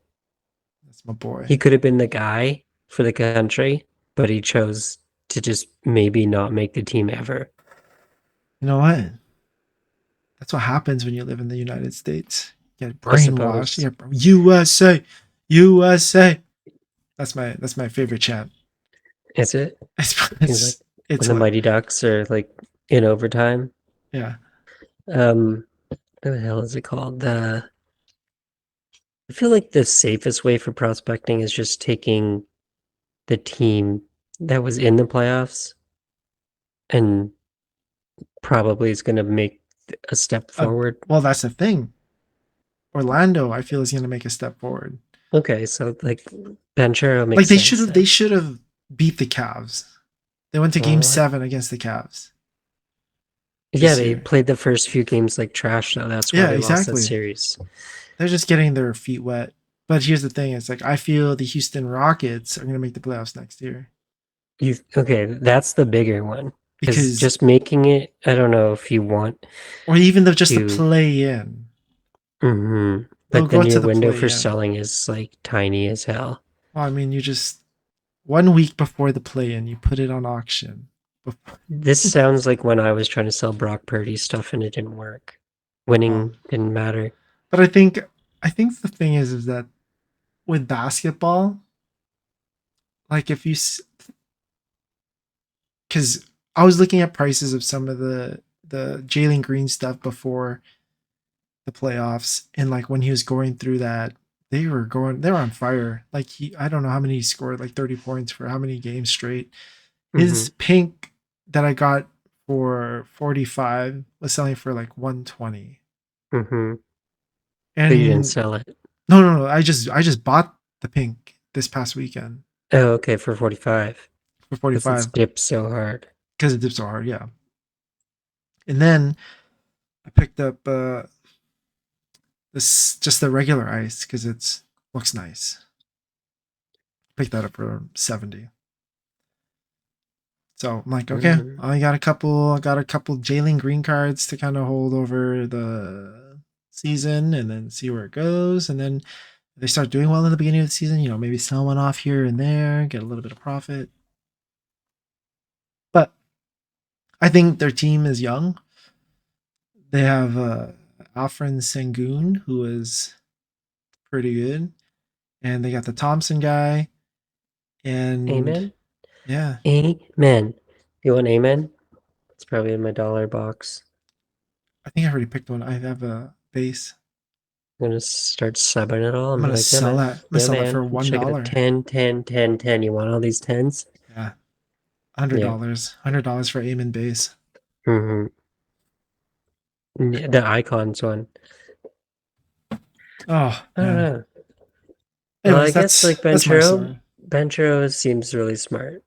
That's my boy. He could have been the guy for the country, but he chose to just maybe not make the team ever. You know what? That's what happens when you live in the United States. You get I brainwashed. suppose. You get, USA, USA. That's my favorite chant. Is it? It's He's like it's when it's the like Mighty Ducks are like in overtime. yeah. What the hell is it called? I feel like the safest way for prospecting is just taking the team that was in the playoffs and probably is going to make a step Uh, forward. well, that's the thing. Orlando, I feel, is going to make a step forward. Okay, so like Banchero Like makes sense they then. should have beat the Cavs. They went to Game Well, 7 against the Cavs yeah, this they year. played the first few games like trash, though. That's why Yeah, they lost that exactly. series. They're just getting their feet wet. But here's the thing: it's like I feel the Houston Rockets are going to make the playoffs next year You okay? That's the bigger one because because, just making it. I don't know if you want or even though just the to. play in, they'll Like the go to new the window play for in. selling is like tiny as hell. Well, I mean, you just 1 week before the play in, you put it on auction. This sounds like when I was trying to sell Brock Purdy stuff and it didn't work. Winning Um, didn't matter. but I think the thing is that with basketball, like if you, because I was looking at prices of some of the Jalen Green stuff before the playoffs, and like when he was going through that, they were on fire. Like I don't know how many he scored, like 30 points for how many games straight. Mm-hmm. His pink that I got for 45 was selling for like 120. Mm-hmm. But you didn't And sell it. no, I just bought the pink this past weekend Oh, okay, for 45. for Because it's 45 dipped so hard. because it dips so hard, yeah. And then I picked up this just the regular ice because it's looks nice. Picked that up for 70. So I'm like, okay, Mm. I got a couple Jalen Green cards to kind of hold over the season and then see where it goes. And then if they start doing well in the beginning of the season, maybe sell one off here and there, get a little bit of profit. But I think their team is young. They have Alfred Sengun, who is pretty good, and they got the Thompson guy, and Amen? yeah, Amen. You want amen? It's probably in my dollar box. I think I already picked one. I have a base. I'm gonna start subbing it all I'm and be gonna like, yeah, sell man. that. I'm gonna Yeah, sell that man. for one Check it out. dollar. 10, 10, 10, 10. You want all these tens? Yeah, hundred Yeah. dollars. $100 for aim and base. Mm-hmm. The icons one. Oh I don't man. know. Well, I Anyways, guess that's like that's my story. Benchero seems really smart.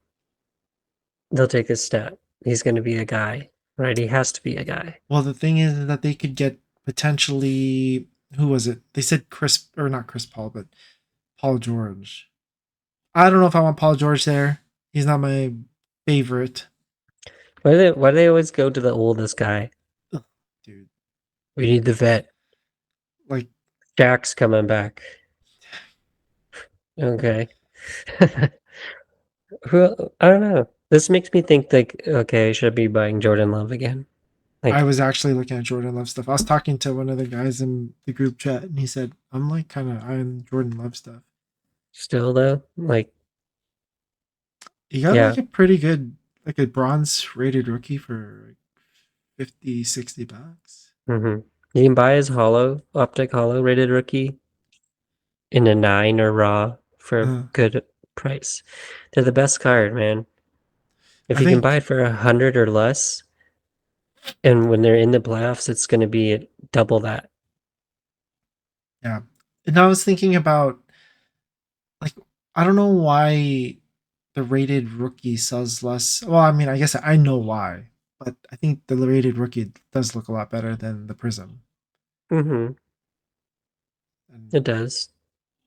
They'll take a step. He's going to be a guy, right? He has to be a guy. Well, the thing is that they could get potentially who was it? They said Chris or not Chris Paul, but Paul George. I don't know if I want Paul George there. He's not my favorite. Why do they always go to the oldest guy? Ugh, dude. We need the vet. Like Jack's coming back. Okay. I don't know. This makes me think like, okay, I should be buying Jordan Love again. I Like, was actually looking at Jordan Love stuff. I was talking to one of the guys in the group chat, and he said, "I'm like kind of eyeing Jordan Love stuff." still though, like, He got yeah. like a pretty good, like a bronze rated rookie for like 50, $60. You can buy his optic hollow rated rookie in a 9 or raw for a Uh, good price. They're the best card, man. If I you can buy think it for 100 or less, and when they're in the playoffs, it's going to be double that. Yeah. And I was thinking about, like, I don't know why the rated rookie sells less. Well, I mean, I guess I know why, but I think the rated rookie does look a lot better than the Prism. Mm-hmm. And It does.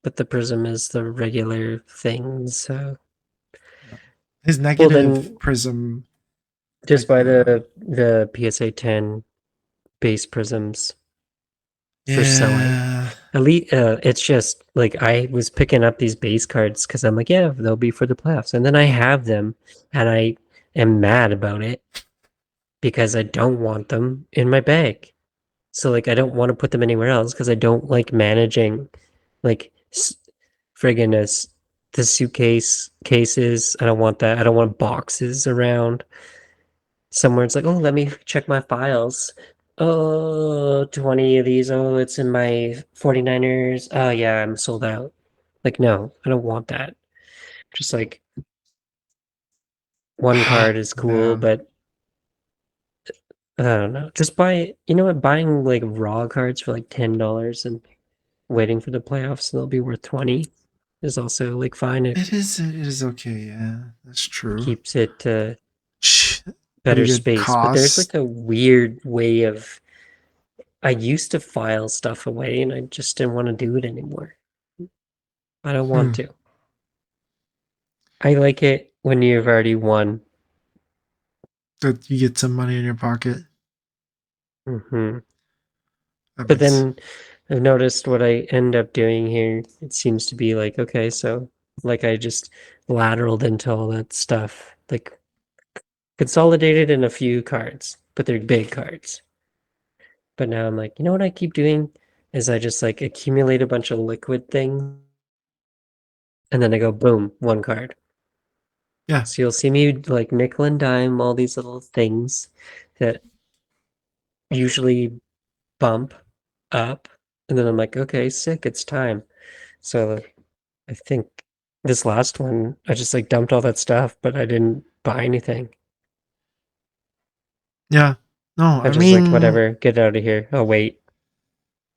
But the Prism is the regular thing, so yeah. His well negative then Prism, just like buy the PSA 10 base prisms for selling. yeah, Elite, it's just like I was picking up these base cards because I'm like, yeah, they'll be for the playoffs, and then I have them, and I am mad about it because I don't want them in my bag. So like, I don't want to put them anywhere else because I don't like managing, like, friggin' the suitcase cases. I don't want that. I don't want boxes around somewhere. It's like, oh, let me check my files. Oh, 20 of these. Oh, it's in my 49ers. Oh, yeah, I'm sold out. Like, no, I don't want that. Just like one card is cool, yeah. but I don't know. Just buy, you know what? Buying like raw cards for like $10 and waiting for the playoffs and they'll be worth 20 is also like fine. It It is okay. Yeah, that's true. keeps it Pretty better good space. But there's cost. like a weird way of I used to file stuff away and I just didn't want to do it anymore. I don't want Hmm. to. I like it when you've already won. That you get some money in your pocket. Hmm. That But makes then I've noticed what I end up doing here. It seems to be like, okay, so like I just lateraled into all that stuff, like consolidated in a few cards, but they're big cards. But now I'm like, you know what I keep doing is I just like accumulate a bunch of liquid things and then I go boom, one card. yeah, So you'll see me like nickel and dime all these little things that usually bump up. And then I'm like, okay, sick, it's time. So I think this last one, I just like dumped all that stuff, but I didn't buy anything. yeah. No, I I just like, mean, whatever, get out of here. Oh, wait.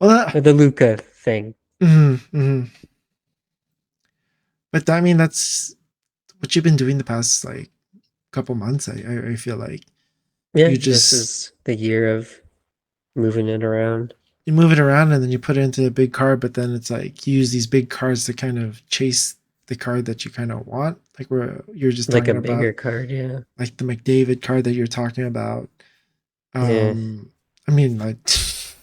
well, The Luca thing. mhm. But I mean, that's what you've been doing the past like couple months. I feel like Yeah, you this just is the year of moving it around you move it around and then you put it into a big card, but then it's like you use these big cards to kind of chase the card that you kind of want, like where you're just like a talking about, bigger card. Yeah. like the McDavid card that you're talking about. Yeah. Um, I mean, like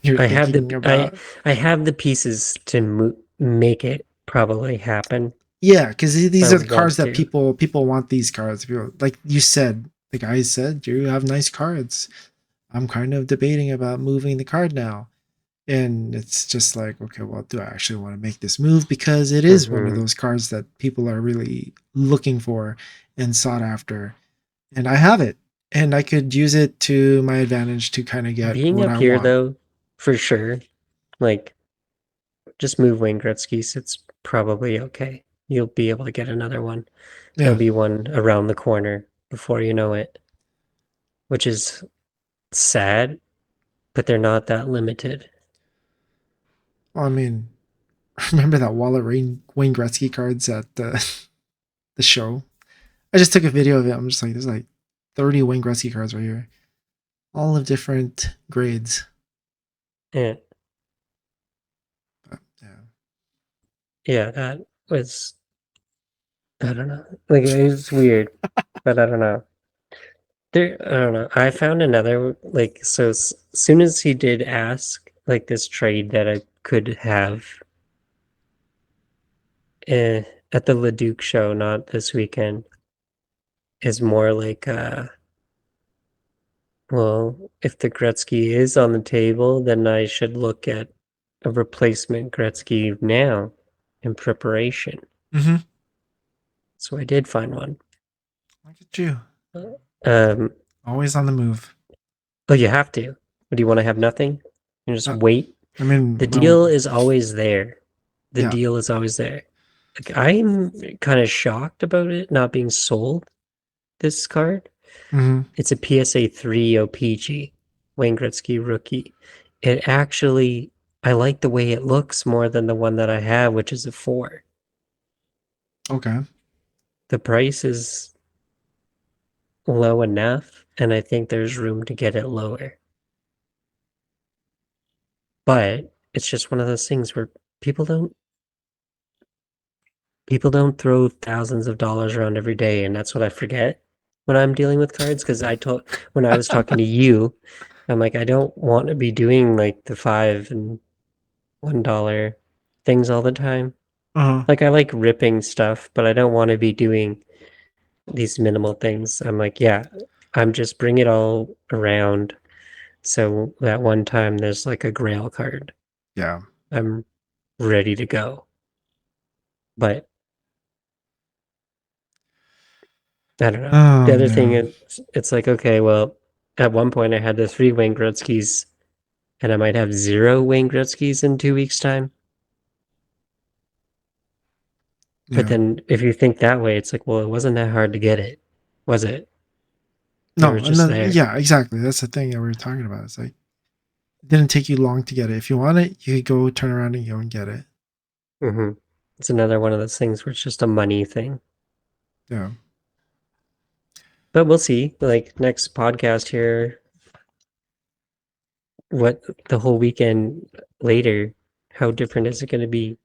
you're I have thinking the about, I have the pieces to make it probably happen yeah, because if I these are the cards want that to. people want. These cards, people, like you said, the guy said you have nice cards. I'm kind of debating about moving the card now. And it's just like, okay, well, do I actually want to make this move? Because it is one of Hmm. those cards that people are really looking for and sought after. And I have it. And I could use it to my advantage to kind of get Being what up I here want. though, for sure, like just move Wayne Gretzky's. It's probably okay. You'll be able to get another one. There'll Yeah. be one around the corner before you know it, which is sad, but they're not that limited. Well, I mean, remember that wall of Wayne Gretzky cards at the show? I just took a video of it. I'm just like, there's like 30 Wayne Gretzky cards right here, all of different grades. Yeah, But yeah. yeah, that was I don't know. Like it's weird, but I don't know. There, I don't know. I found another like so as soon as he did ask like this trade that I could have eh, at the Leduc show, not this weekend, is more like well, if the Gretzky is on the table, then I should look at a replacement Gretzky now in preparation. Mm-hmm. So I did find one. Look at you. Um, Always on the move. but you have to. But do you want to have nothing? You just Uh, wait. I mean, The well, deal is always there. The yeah. deal is always there. Like I'm kind of shocked about it not being sold. This card. Mm-hmm. It's a PSA 3 OPG, Wayne Gretzky rookie. It actually, I like the way it looks more than the one that I have, which is a 4. Okay. The price is low enough, and I think there's room to get it lower. But it's just one of those things where people don't people don't throw thousands of dollars around every day, and that's what I forget when I'm dealing with cards. Because when I was talking to you, I'm like, I don't want to be doing like the $5 and $1 things all the time. Uh-huh. Like I like ripping stuff, but I don't want to be doing these minimal things. I'm like, yeah, I'm just bring it all around. So that one time there's like a grail card. Yeah. I'm ready to go. But I don't know. The Oh other thing man. is, it's like, okay, well, at one point I had the 3 Wayne Gretzky's, and I might have 0 Wayne Gretzky's in 2 weeks' time. But Yeah. then if you think that way, it's like, well, it wasn't that hard to get it, was it? They No, were and just then there. yeah, exactly. That's the thing that we were talking about. It's like it didn't take you long to get it. If you want it, you could go turn around and go and get it. Hmm. It's another one of those things where it's just a money thing. Yeah. But we'll see. Like next podcast here, what the whole weekend later, how different is it going to be?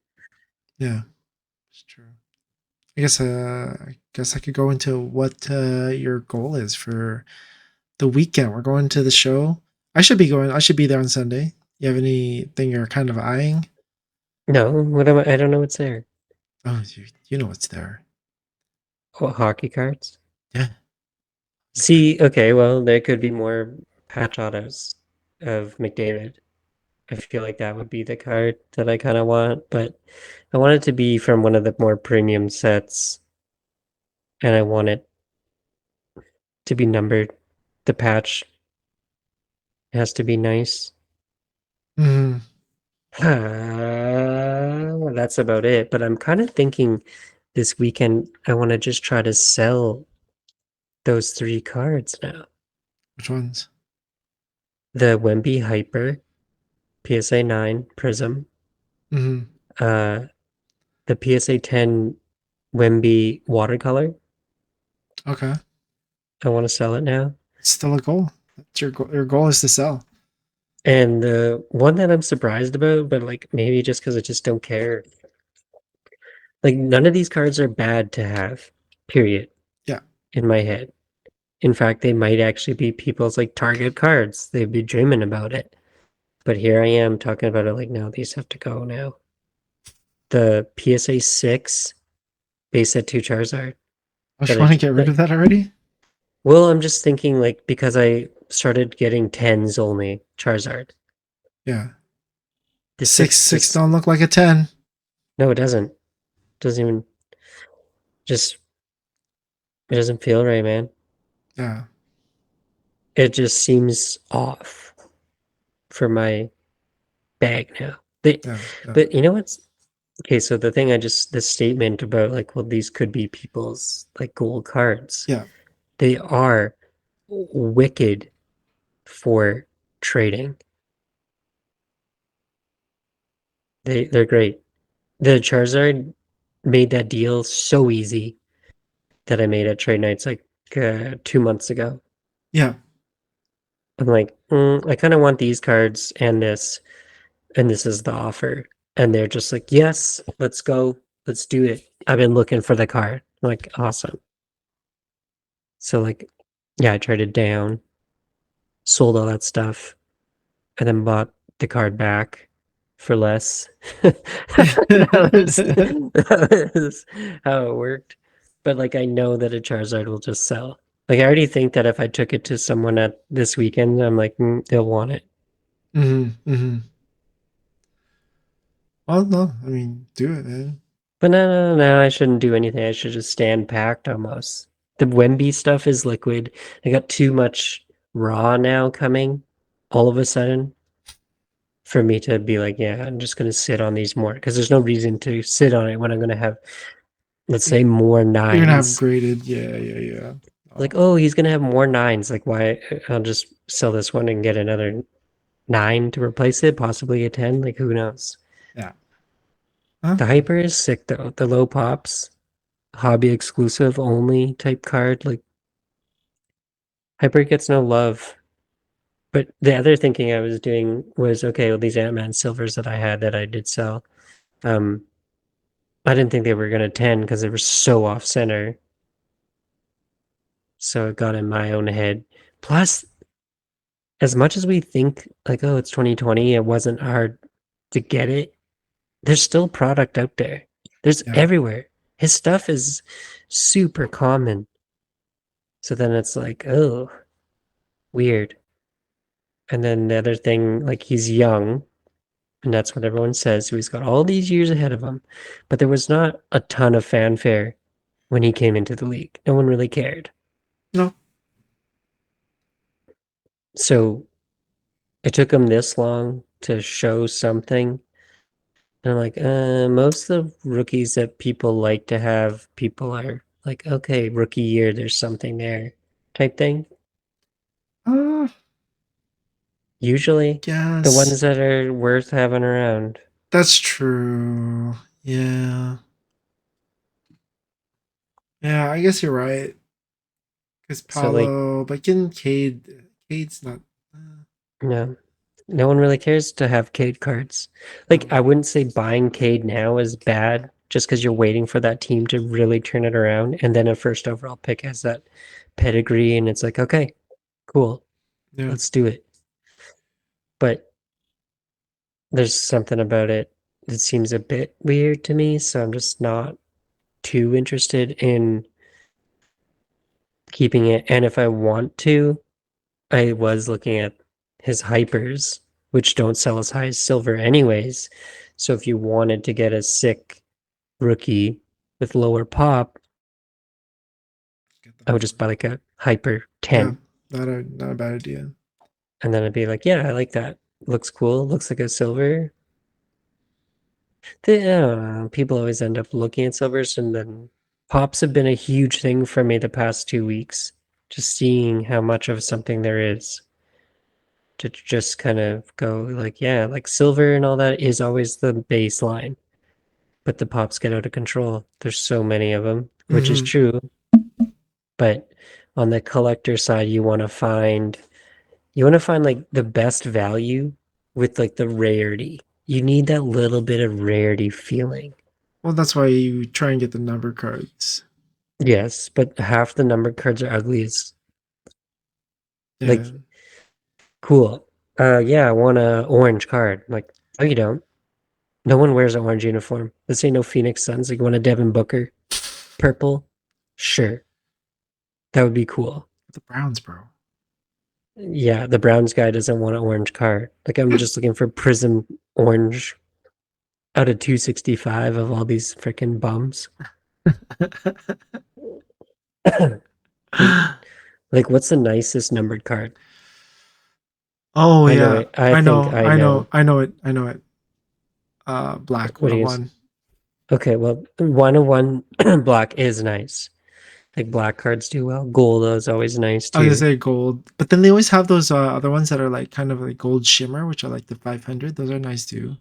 Yeah. It's true. I guess I could go into what your goal is for the weekend. We're going to the show. I should be there on Sunday. You have anything you're kind of eyeing? No, what am I? I don't know what's there. Oh, you know what's there. Oh, hockey cards. Yeah. See, okay, well, there could be more patch autos of McDavid. I feel like that would be the card that I kind of want, but I want it to be from one of the more premium sets, and I want it to be numbered. The patch has to be nice. Mm, That's about it. But I'm kind of thinking this weekend I want to just try to sell those 3 cards now. which ones? The Wemby Hyper, PSA 9 Prism, Mm, uh, the PSA 10 Wemby Watercolor. okay. I want to sell it now. It's still a goal. That's your goal. Your goal is to sell. And the one that I'm surprised about, but like maybe just because I just don't care. Like none of these cards are bad to have, period, Yeah. in my head. In fact, they might actually be people's like target cards. They'd be dreaming about it. But here I am talking about it like, no, these have to go now. The PSA 6 base set 2 Charizard Oh, you that want to get rid of that already? well, I'm just thinking like because I started getting 10s only Charizard. Yeah. The Six 6 don't look like a 10. no, it doesn't. Doesn't even just it doesn't feel right, man. Yeah. It just seems off for my bag now. They, Yeah. Yeah. but you know what's okay? So the thing I just this statement about like, well, these could be people's like gold cards. Yeah. They are wicked for trading. They're great. The Charizard made that deal so easy that I made at trade nights like 2 months ago. Yeah. I'm like, I kind of want these cards and this is the offer. And they're just like, yes, let's go, let's do it. I've been looking for the card. I'm like, awesome. So like, yeah, I traded down, sold all that stuff, and then bought the card back for less. That was how it worked. But like I know that a Charizard will just sell. Like I already think that if I took it to someone at this weekend, I'm like, they'll want it. Mm-hmm. Mm-hmm. Well, no. I mean, do it, man. But no, I shouldn't do anything. I should just stand packed almost. The Wemby stuff is liquid. I got too much raw now coming all of a sudden for me to be like, yeah, I'm just gonna sit on these more because there's no reason to sit on it when I'm gonna have, let's say, more You're gonna have nines. graded. Yeah. Yeah. Yeah. Like, Oh. oh, he's gonna have more nines. Like, why? I'll just sell this one and get another. 9 to replace it, possibly a 10. Like, who knows? Yeah. Huh? The hyper is sick though. The low pops, hobby exclusive only type card. Like, hyper gets no love. But the other thinking I was doing was okay, well, these Ant-Man silvers that I had that I did sell, um, I didn't think they were going to 10 because they were so off center. So it got in my own head. Plus, as much as we think like, oh, it's 2020, it wasn't hard to get it. There's still product out there. There's Yeah. everywhere. His stuff is super common. So then it's like, oh, weird. And then the other thing, like he's young, and that's what everyone says. So he's got all these years ahead of him. But there was not a ton of fanfare when he came into the league. No one really cared. No. So it took him this long to show something. And I'm like, most of the rookies that people like to have, people are like, okay, rookie year, there's something there type thing. Uh, Usually the guess ones that are worth having around. that's true. Yeah. Yeah, I guess you're right. Because So like, Paulo, but getting Cade's not. Uh, no, no one really cares to have Cade cards. Like, no. I wouldn't say buying Cade now is bad just because you're waiting for that team to really turn it around. And then a first overall pick has that pedigree, and it's like, okay, cool, Yeah. let's do it. But there's something about it that seems a bit weird to me, so I'm just not too interested in keeping it. And if I want to, I was looking at his hypers, which don't sell as high as silver anyways. So if you wanted to get a sick rookie with lower pop, Get the I would just hyper. buy like a hyper Yeah. 10. Not a bad idea. And then I'd be like, yeah, I like that. Looks cool. Looks like a silver. I don't know. People always end up looking at silvers, and then pops have been a huge thing for me the past 2 weeks. Just seeing how much of something there is to just kind of go like, yeah, like silver and all that is always the baseline, but the pops get out of control. There's so many of them, which is Mm-hmm. true. But on the collector side, you want to find like the best value with like the rarity. You need that little bit of rarity feeling. Well, that's why you try and get the number cards. Yes, but half the numbered cards are ugly as Yeah. like cool. Yeah, I want a orange card. I'm like, no, you don't. No one wears an orange uniform. This ain't no Phoenix Suns. Like, you want a Devin Booker purple? Sure, that would be cool. The Browns, bro. Yeah, the Browns guy doesn't want an orange card. Like, I'm just looking for Prism orange out of 265 of all these freaking bums. Like, what's the nicest numbered card? Oh I know yeah. it. I think I know. I know it. I know it. Black What do you guys? 101. Okay, well, 101 black is nice. Like black cards do well. Gold is always nice I was gonna too. say gold, but then they always have those other ones that are like kind of like gold shimmer, which are like the 500. Those are nice too.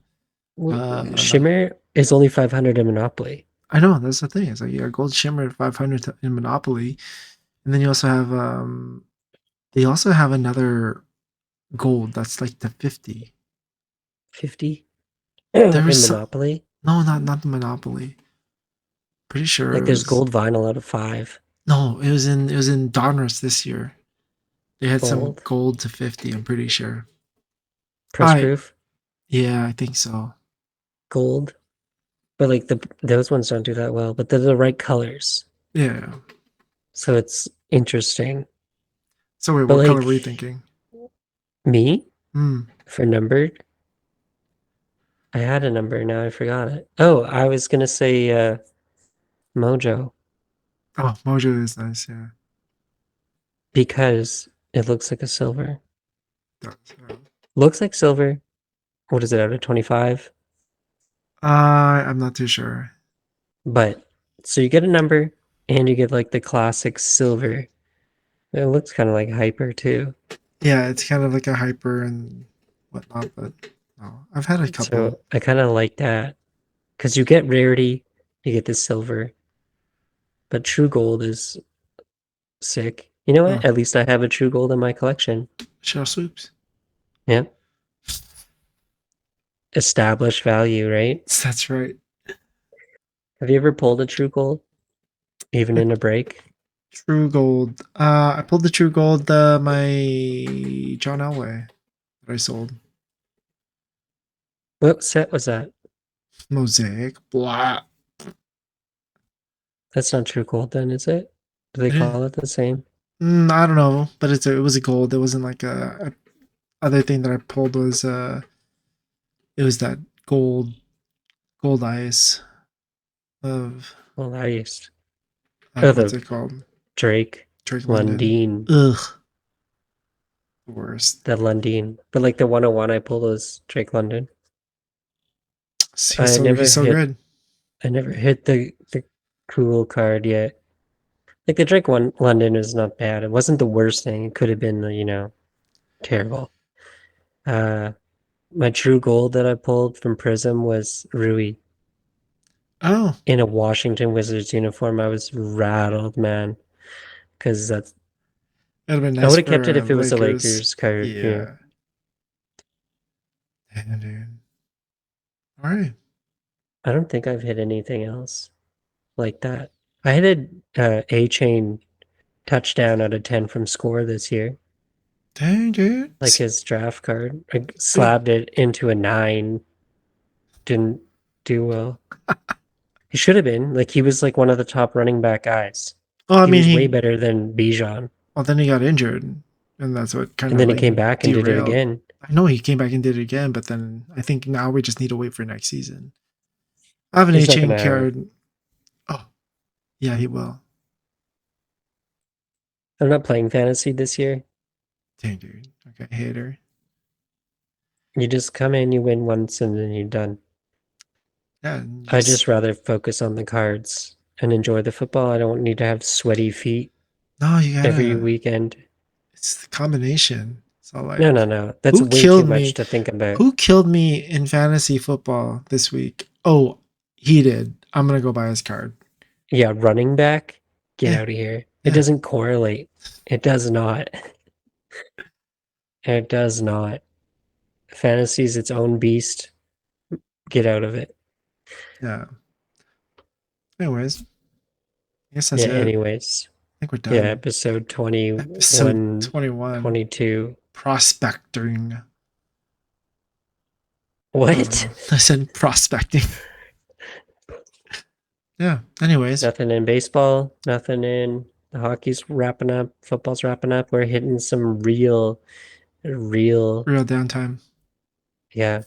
Well, Uh, Shimmer is only 500 in Monopoly. I know that's the thing. It's like yeah, gold shimmer at 500 in Monopoly, and then you also have they also have another gold that's like the 50. 50 There in was so, Monopoly. no, not the Monopoly. Pretty sure Like it there's was gold vinyl out of 5. no, it was in Donruss this year. They had some Gold. gold to 50. I'm pretty sure. Press I proof. Yeah, I think so. Gold. But like those ones don't do that well. But they're the right colors. Yeah. So it's interesting. So wait, But what color like were you thinking? me, Hmm. for numbered, I had a number, now I forgot it. Oh, I was gonna say Mojo. Oh, Mojo is nice. Yeah. Because it looks like a silver. Does, yeah. Looks like silver. What is it out of 25? I'm not too sure. But so you get a number and you get like the classic silver. It looks kind of like hyper too. Yeah, it's kind of like a hyper and whatnot, but no, I've had a couple. So I kind of like that because you get rarity, you get the silver, but true gold is sick. You know Oh, what? At least I have a true gold in my collection. shell swoops. Yeah. Established value, right? That's right. Have you ever pulled a true gold, even A in a break? true gold. I pulled the true gold. My John Elway that I sold. What set was that? Mosaic. Blah. That's not true gold then, is it? Do they It is. call it the same? I don't know, but it was a gold. It wasn't like a other thing that I pulled was it was that gold ice of Well, I used. Oh, what's the it called? Drake Drake London. Lundin. Ugh, the worst. The Lundin. But like the 101 I pulled was Drake London. He's I so never he's so hit good. I never hit the cool card yet. Like the Drake one London is not bad. It wasn't the worst thing. It could have been, terrible. Uh my true gold that I pulled from Prism was Rui Oh, in a Washington Wizards uniform. I was rattled, man, because that's it'd have been I nice would have kept it for if it was a Lakers. Lakers card. Yeah, Yeah, damn, dude. All right, I don't think I've hit anything else like that. I hit a chain touchdown out of 10 from score this year, dang, dude. like his draft card. I Dude. slabbed it into a 9. Didn't do well. He should have been. Like he was like one of the top running back guys. Well, I He mean, was way he better than Bijan. well then he got injured, and that's what kind And of then he like came back and did it derailed. again. I know he came back and did it again, but then I think now we just need to wait for next season. I have an A He's not chain gonna have it. card. Oh, yeah, he will. I'm not playing fantasy this year. Dang, dude. Okay, hater. You just come in, you win once, and then you're done. Yeah, I just just rather focus on the cards and enjoy the football. I don't need to have sweaty feet no, you every gotta. weekend. It's the combination. So No, no, like, no. That's who way too killed much me? to think about. Who killed me in fantasy football this week? Oh, he did. I'm gonna go buy his card. Yeah, running back, get Yeah, out of here. It yeah, doesn't correlate. It does not. It does not. Fantasy's its own beast. Get out of it. yeah. Anyways, I guess that's Yeah, it. anyways. I think we're Yeah, done. episode Episode 21, 21. 22. Prospecting. What? I said prospecting. Yeah. Anyways, Nothing in baseball, nothing in the hockey's wrapping up, football's wrapping up. We're hitting some real, real downtime. yeah.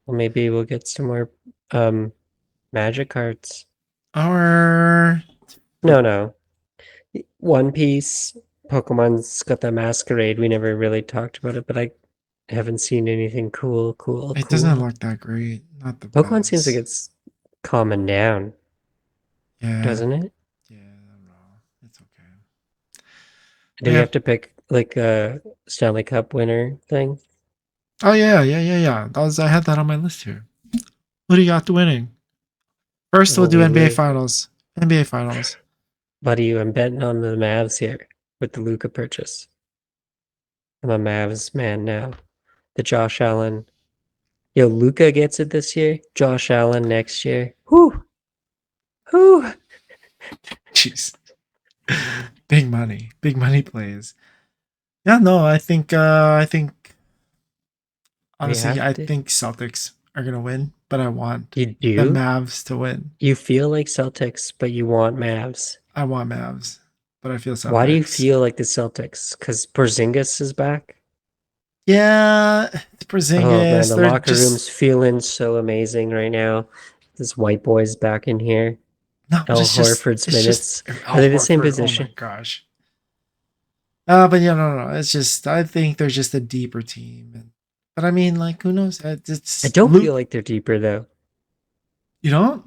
Well, maybe we'll get some more um magic cards. Our No, no. One Piece, Pokemon's got the masquerade. We never really talked about it, but I haven't seen anything cool, cool, it doesn't cool. look that great. Not the Pokemon seems like best. it's calming down, Yeah. doesn't it? Yeah, I don't know. It's okay. Do But we yeah. have to pick like a Stanley Cup winner thing? Oh yeah. That was I had that on my list here. Who do you got winning? First we'll Well, do we NBA live, finals. NBA finals. buddy. I'm betting on the Mavs here with the Luca purchase. I'm a Mavs man now. The Josh Allen. Yo, Luca gets it this year. Josh Allen next year. Whew. Whew. Jeez. Big money. Big money plays. Yeah, no, I think We honestly, have I to. think Celtics are gonna win, but I want You the do? Mavs to win. You feel like Celtics, but you want Mavs. I want Mavs, but I feel Why do you Celtics. feel like the Celtics? Because Porzingis is back? Yeah, it's Oh man, Porzingis. the They're locker just room's feeling so amazing right now. This white boy's back in here. no, but Al Horford's it's just minutes. Are Al they the same Horford. Oh my position? gosh. But yeah, no. It's just I think they're just a deeper team, but I mean, like, who knows? I It's don't Luke. feel like they're deeper though. You know,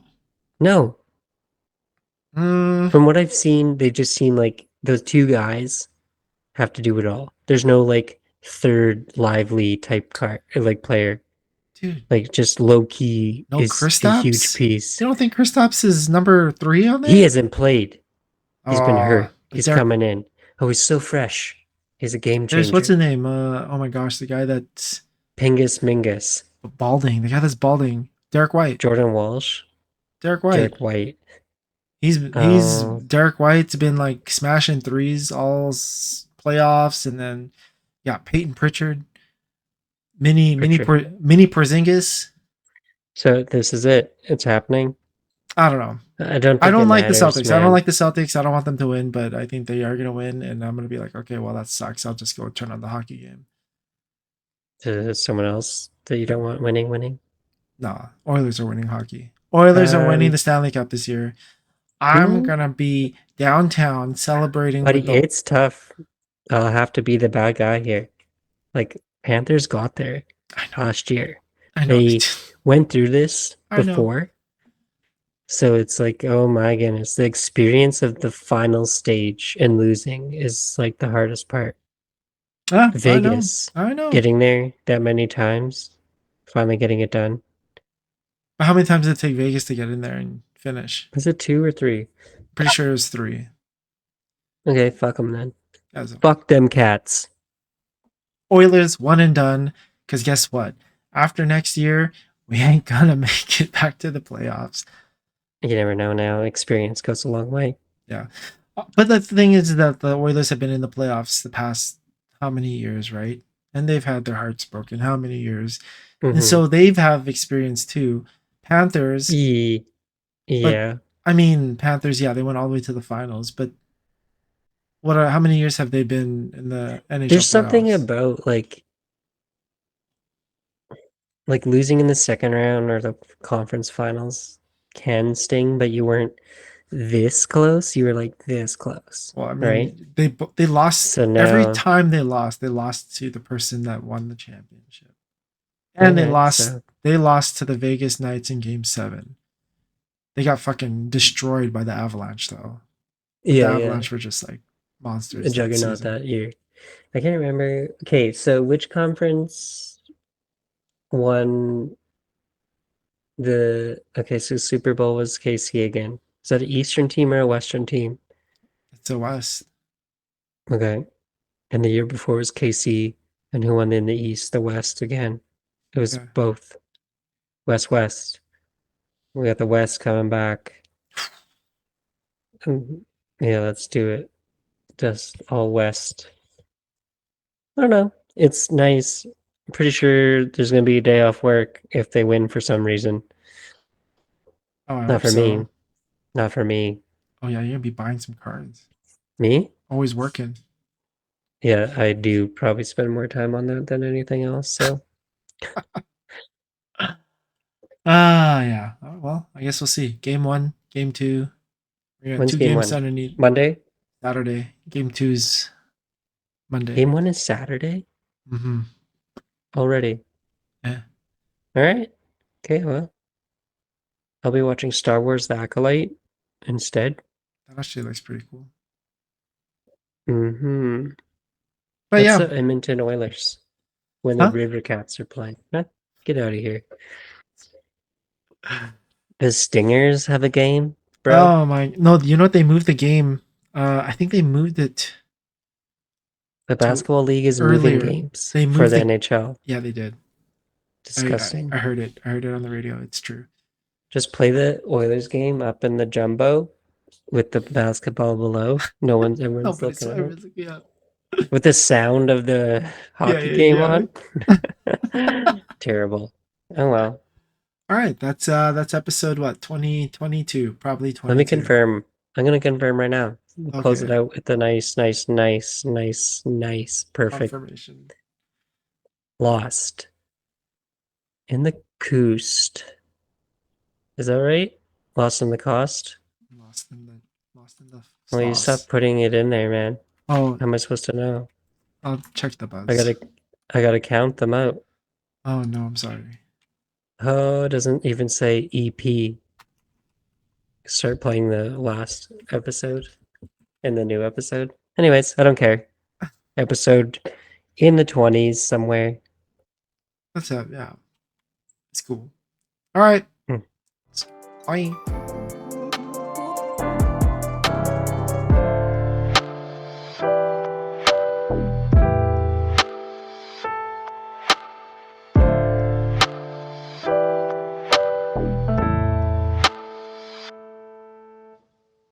No. mm, From what I've seen, they just seem like those two guys have to do it all. There's no like third lively type like player. Dude, Like just low key no is a huge Kristaps? piece. You don't think Kristaps is number 3 on He there? hasn't played. He's been Oh, hurt. but He's Derek, coming in. Oh, he's so fresh. He's a game there's what's changer. his name? Oh my gosh, the guy that's Pingus Mingus. balding. The guy that's balding. Derek White. Jordan Walsh. Derek White. Derek White. He's Oh, Derek White's been like smashing threes all playoffs, and then yeah, Peyton Pritchard, Pritchard. mini Porzingis. So this is it. It's happening. I don't know. I don't I think it don't like the matters, Celtics. I don't man. like the Celtics. I don't want them to win, but I think they are going to win, and I'm going to be like, okay, well that sucks. I'll just go turn on the hockey game. To someone else that you don't want winning. Nah, Oilers are winning hockey. Oilers are winning Um, the Stanley Cup this year. I'm hmm, gonna be downtown celebrating with buddy, the. it's tough. I'll have to be the bad guy here. Like Panthers got there I know, last year. I know, They went through this I know. before. So it's like, oh my goodness, the experience of the final stage and losing is like the hardest part. Ah, I know, Vegas, I know. getting there that many times, finally getting it done. How many times did it take Vegas to get in there and finish? Was it 2 or 3? Pretty sure it was 3. Okay, fuck them then. As Fuck them cats. Oilers one and done. Because guess what? After next year, we ain't gonna make it back to the playoffs. You never know now. Experience goes a long way. Yeah, but the thing is that the Oilers have been in the playoffs the past how many years, right? And they've had their hearts broken how many years, and Mm-hmm. so they've have experience too. Panthers, but Yeah. I mean Panthers, yeah, they went all the way to the finals, but how many years have they been in the NHL There's something playoffs? about like losing in the second round or the conference finals can sting, but you weren't this close. You were like this close, Well, I right? mean, they lost So every now, time they lost to the person that won the championship, and okay, so they lost to the Vegas Knights in Game 7. They got fucking destroyed by the Avalanche though. But the yeah, Avalanche were just like a monsters that juggernaut season. that year. I can't remember. Okay, so which conference won okay, so Super Bowl was KC again. Is that an Eastern team or a Western team? It's a West. Okay. And the year before was KC. And who won in the East? The West again. It was Yeah. both West. We got the West coming back. Yeah, let's do it. Just all West. I don't know. It's nice. I'm pretty sure there's gonna be a day off work if they win for some reason. Oh, I Not hope for me. so. Not for me. Oh yeah, you're gonna be buying some cards. Me? Always working. Yeah, I do probably spend more time on that than anything else. So Ah, yeah. Oh, well, I guess we'll see. Game 1, game 2. We got when's 2 game games one? underneath Monday? Saturday. Game 2's Monday. Game one is Saturday Mm-hmm. already. Yeah, All right. Okay, well, I'll be watching Star Wars The Acolyte instead. that actually looks pretty cool. Mm-hmm. But That's yeah, the Edmonton Oilers when the huh? River Cats are playing. Huh? Get out of here. The Stingers have a game, bro. Oh my, no! You know what? They moved the game. I think they moved it The to basketball league is moving earlier. games They for moved the the. NHL. Yeah, they did. Disgusting. I heard it. I heard it on the radio. It's true. Just play the Oilers game up in the jumbo with the basketball below. No one's everyone's Nobody looking saw at it. everything. Yeah. With the sound of the Yeah, hockey game yeah, on. Terrible. Oh well. All right, that's episode what 2022, probably Let me 22. confirm. I'm gonna confirm right now. We'll close it Okay, out with the nice, perfect confirmation. lost in the coast. Is that right? Lost in the cost? Lost in the Well, you sauce. stop putting it in there, man. Oh, How am I supposed to know? I'll check the I buzz. gotta I gotta count them out. Oh no, I'm sorry. Oh, it doesn't even say EP. Start playing the last episode and the new episode. Anyways, I don't care. Episode in the 20s somewhere. That's it. Yeah, it's cool. All right. Mm. Bye.